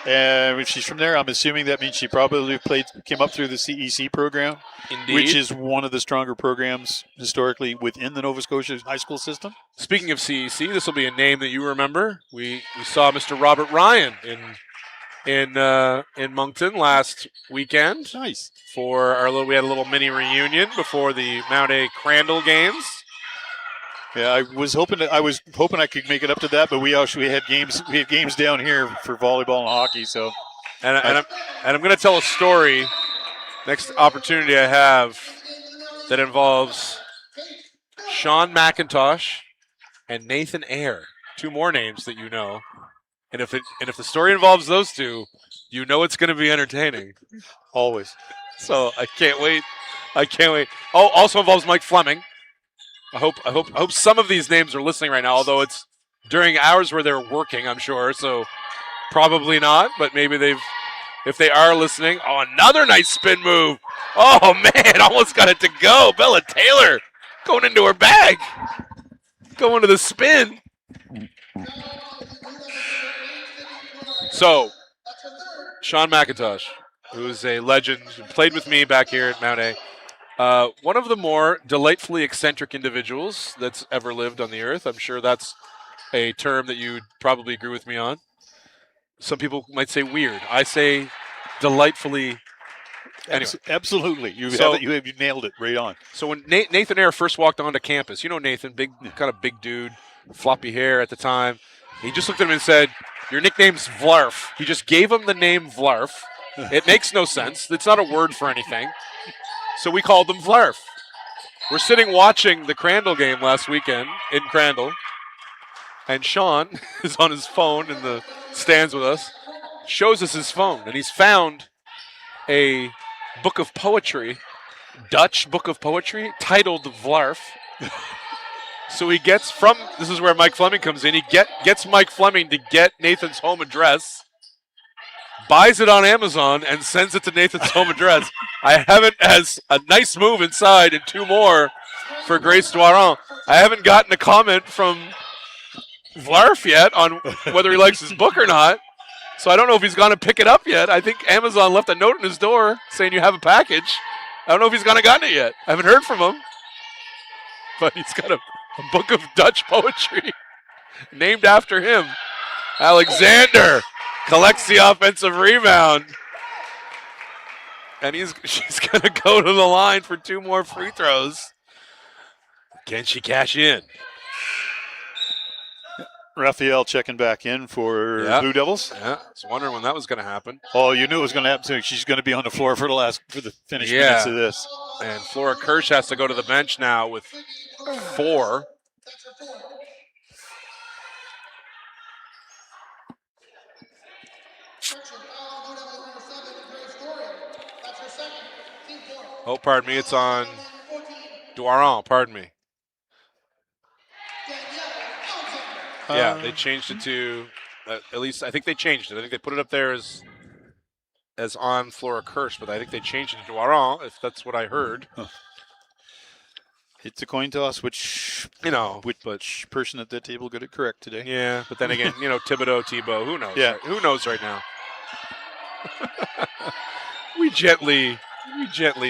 And if she's from there, I'm assuming that means she probably came up through the CEC program. Indeed. Which is one of the stronger programs historically within the Nova Scotia high school system. Speaking of CEC, this will be a name that you remember. We saw Mr. Robert Ryan in Moncton last weekend. Nice. We had a little mini reunion before the Mount A Crandall games. Yeah, I was hoping I could make it up to that, but we had games. We had games down here for volleyball and hockey. So, and I'm going to tell a story. Next opportunity I have that involves Sean McIntosh and Nathan Ayre. 2 more names that you know, and if the story involves those 2, you know it's going to be entertaining. Always. So I can't wait. Oh, also involves Mike Fleming. I hope some of these names are listening right now, although it's during hours where they're working, I'm sure. So probably not, but maybe if they are listening. Oh, another nice spin move. Oh, man, almost got it to go. Bella Taylor going into her bag. Going to the spin. So, Sean McIntosh, who's a legend, played with me back here at Mount A. One of the more delightfully eccentric individuals that's ever lived on the earth. I'm sure that's a term that you'd probably agree with me on. Some people might say weird. I say delightfully. Anyway. Absolutely. You nailed it right on. So when Nathan Ayer first walked onto campus, you know Nathan, kind of big dude, floppy hair at the time. He just looked at him and said, "Your nickname's Vlarf." He just gave him the name Vlarf. It makes no sense. It's not a word for anything. So we called him Vlarf. We're sitting watching the Crandall game last weekend in Crandall, and Sean is on his phone in the stands with us, shows us his phone, and he's found a book of poetry, Dutch book of poetry, titled Vlarf. So he gets this is where Mike Fleming comes in, he gets Mike Fleming to get Nathan's home address, buys it on Amazon, and sends it to Nathan's home address. I haven't, as a nice move inside and 2 more for Grace Doiron. I haven't gotten a comment from Vlarf yet on whether he likes his book or not. So I don't know if he's gone to pick it up yet. I think Amazon left a note in his door saying you have a package. I don't know if he's gone and gotten it yet. I haven't heard from him. But he's got a book of Dutch poetry named after him. Alexander collects the offensive rebound. And she's going to go to the line for 2 more free throws. Can she cash in? Raphael checking back in for Blue Devils. Yeah, I was wondering when that was going to happen. Oh, you knew it was going to happen. So she's going to be on the floor for the finish minutes of this. And Flora Kirsch has to go to the bench now with 4. Oh, pardon me. It's on Doiron. Pardon me. Yeah, they changed it to, at least I think they changed it. I think they put it up there as on Flora Kirsch, but I think they changed it to Doiron, if that's what I heard. It's a coin toss, which person at that table got it correct today. Yeah, but then again, Thibodeau, who knows? Yeah. Right? Who knows right now? we gently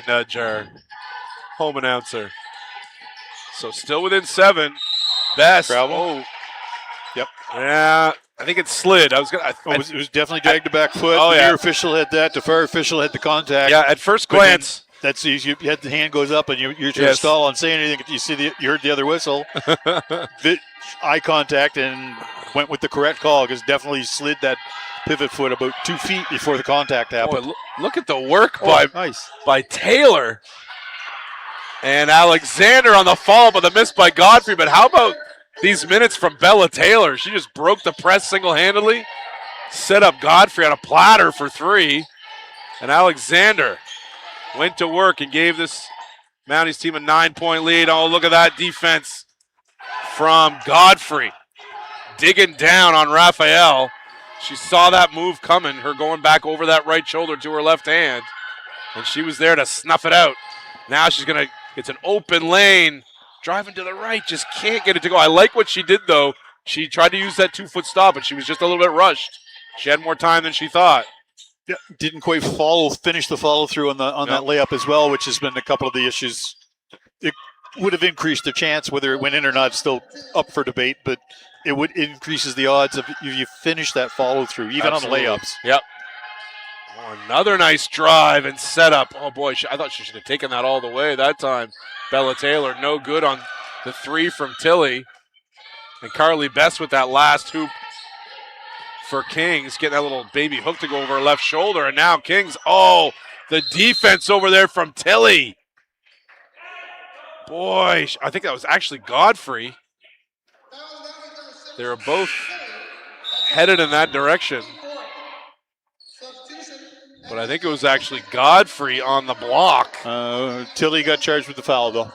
nudge our home announcer. So still within 7. Best. Travel. Oh. Yep. Yeah, I think it slid. It was definitely dragged the back foot. Oh, the yeah. near official had that. The far official had the contact. Yeah, at first glance. That's easy. You had the hand goes up and you're trying to stall on saying anything. You heard the other whistle. Eye contact and went with the correct call because definitely slid that pivot foot about 2 feet before the contact happened. Boy, look at the work nice. by Taylor. And Alexander on the follow-up of the miss by Godfrey. But how about these minutes from Bella Taylor? She just broke the press single-handedly, set up Godfrey on a platter for 3. And Alexander went to work and gave this Mounties team a 9-point lead. Oh, look at that defense from Godfrey. Digging down on Raphael. She saw that move coming, her going back over that right shoulder to her left hand. And she was there to snuff it out. Now it's an open lane. Driving to the right, just can't get it to go. I like what she did, though. She tried to use that 2-foot stop, but she was just a little bit rushed. She had more time than she thought. Yeah, didn't quite finish the follow-through on that layup as well, which has been a couple of the issues. It would have increased the chance, whether it went in or not, still up for debate, but it increases the odds of if you finish that follow-through, even Absolutely. on the layups. Yep. Oh, another nice drive and setup. Oh, boy, I thought she should have taken that all the way that time. Bella Taylor, no good on the 3 from Tilly. And Carly Best with that last hoop for Kings, getting that little baby hook to go over her left shoulder. And now Kings, the defense over there from Tilly. Boy, I think that was actually Godfrey. They were both headed in that direction. But I think it was actually Godfrey on the block. Tilly got charged with the foul, though.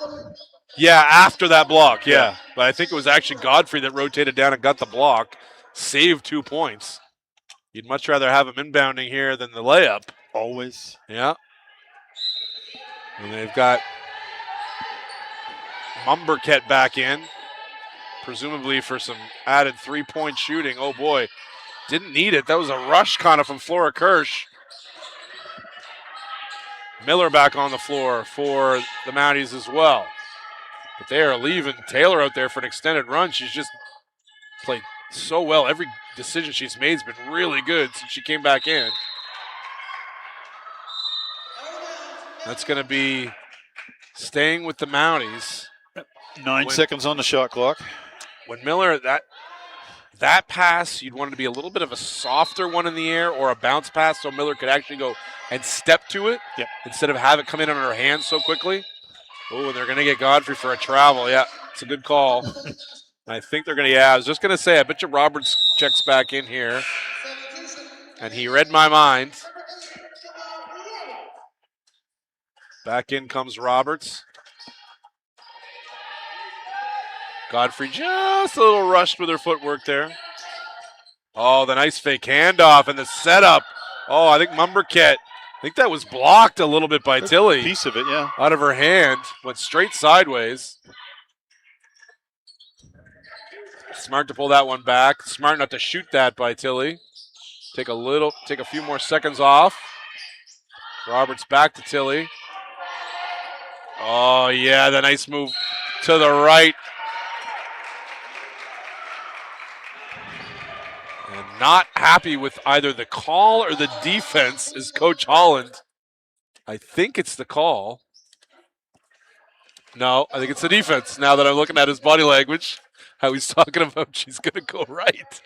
Yeah, after that block, yeah. But I think it was actually Godfrey that rotated down and got the block. Saved 2 points. You'd much rather have him inbounding here than the layup. Always. Yeah. And they've got Mumberket back in, presumably for some added 3-point shooting. Oh, boy. Didn't need it. That was a rush kind of from Flora Kirsch. Miller back on the floor for the Mounties as well. But they are leaving Taylor out there for an extended run. She's just played so well. Every decision she's made has been really good since she came back in. That's going to be staying with the Mounties. 9 seconds on the shot clock. When Miller, that pass, you'd want it to be a little bit of a softer one in the air or a bounce pass so Miller could actually go and step to it instead of have it come in on her hands so quickly. Oh, and they're going to get Godfrey for a travel. Yeah, it's a good call. I think they're going to, I was just going to say, I bet you Roberts checks back in here. And he read my mind. Back in comes Roberts. Godfrey just a little rushed with her footwork there. Oh, the nice fake handoff and the setup. Oh, I think Mumberket, I think that was blocked a little bit by Tilly. Piece of it, yeah. Out of her hand, went straight sideways. Smart to pull that one back. Smart not to shoot that by Tilly. Take a few more seconds off. Roberts back to Tilly. Oh, yeah, the nice move to the right. And not happy with either the call or the defense is Coach Holland. I think it's the call. No, I think it's the defense now that I'm looking at his body language. How he's talking about she's going to go right.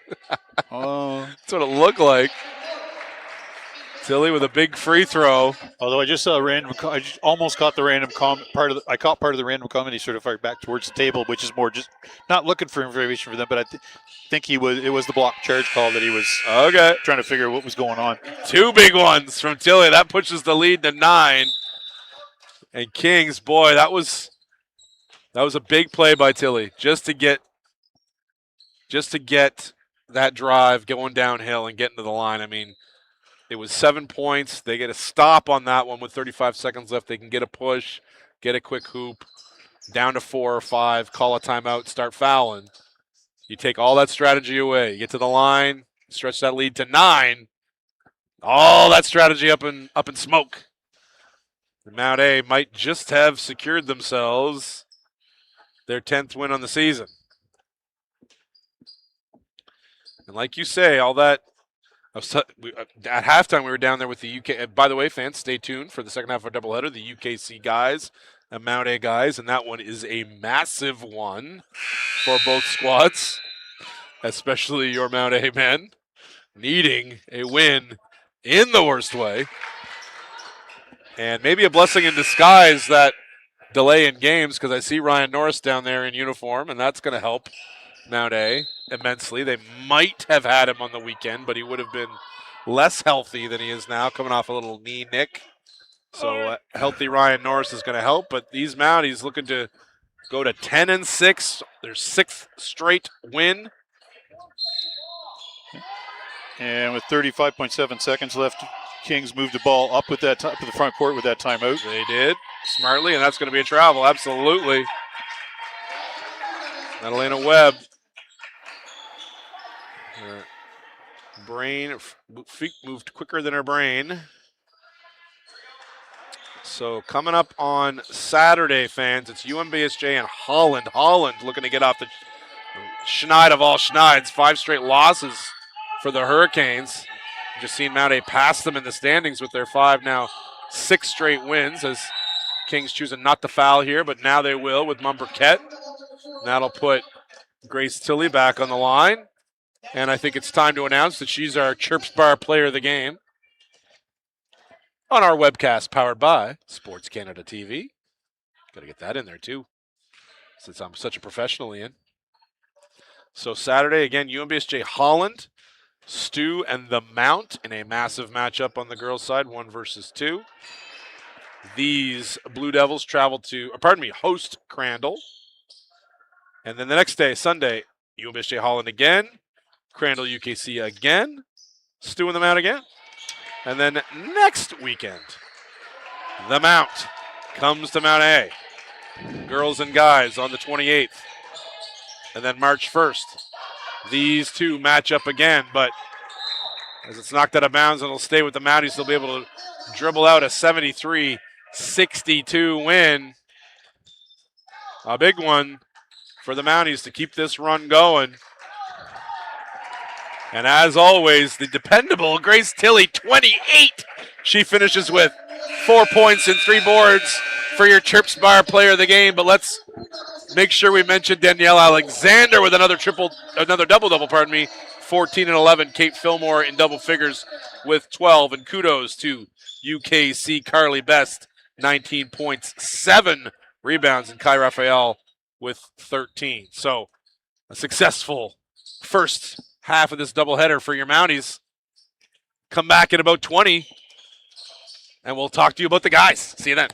That's what it looked like. Tilly with a big free throw. Although I just saw I just almost caught the random comment I caught part of the random comment. He sort of fired back towards the table, which is more just not looking for information for them, but I think it was the block charge call that he was trying to figure out what was going on. 2 big ones from Tilly. That pushes the lead to 9. And Kings, boy, that was a big play by Tilly just to get that drive going downhill and getting to the line. I mean, it was 7 points. They get a stop on that one with 35 seconds left. They can get a push, get a quick hoop, down to 4 or 5, call a timeout, start fouling. You take all that strategy away. You get to the line, stretch that lead to 9. All that strategy up in smoke. And Mount A might just have secured themselves their 10th win on the season. And like you say, all that, at halftime we were down there with the UK. By the way, fans, stay tuned for the second half of our doubleheader, the UKC guys and Mount A guys, and that one is a massive one for both squads, especially your Mount A men, needing a win in the worst way. And maybe a blessing in disguise that delay in games, because I see Ryan Norris down there in uniform, and that's going to help Mount A immensely. They might have had him on the weekend, but he would have been less healthy than he is now, coming off a little knee nick. So healthy Ryan Norris is going to help, but these Mounties looking to go to 10-6, their 6th straight win. And with 35.7 seconds left, Kings moved the ball up with that to the front court with that timeout. They did smartly, and that's going to be a travel. Absolutely. Madalena Webb. Her feet moved quicker than her brain. So coming up on Saturday, fans, it's UMBSJ and Holland. Holland looking to get off the schneid of all schneids. 5 straight losses for the Hurricanes. Just seen Mount A pass them in the standings with their 5 now 6 straight wins, as Kings choosing not to foul here, but now they will with Mumberket. That'll put Grace Tilly back on the line. And I think it's time to announce that she's our Chirps Bar Player of the Game on our webcast powered by Sports Canada TV. Got to get that in there too, since I'm such a professional, Ian. So Saturday, again, UMBSJ Holland, Stu and the Mount in a massive matchup on the girls' side, 1 versus 2. These Blue Devils host Crandall. And then the next day, Sunday, UMBSJ Holland again, Crandall UKC again, Stu and the Mount again. And then next weekend, the Mount comes to Mount A. Girls and guys on the 28th. And then March 1st, these two match up again. But as it's knocked out of bounds, it'll stay with the Mounties. They'll be able to dribble out a 73-69 62 win. A big one for the Mounties to keep this run going. And as always, the dependable Grace Tilley, 28. She finishes with 4 points and 3 boards for your Chirps Bar player of the game. But let's make sure we mention Danielle Alexander with another double-double, 14 and 11. Kate Fillmore in double figures with 12. And kudos to UKC Carly Best, 19 points, 7 rebounds, and Kai Raphael with 13. So a successful first half of this doubleheader for your Mounties. Come back in about 20, and we'll talk to you about the guys. See you then.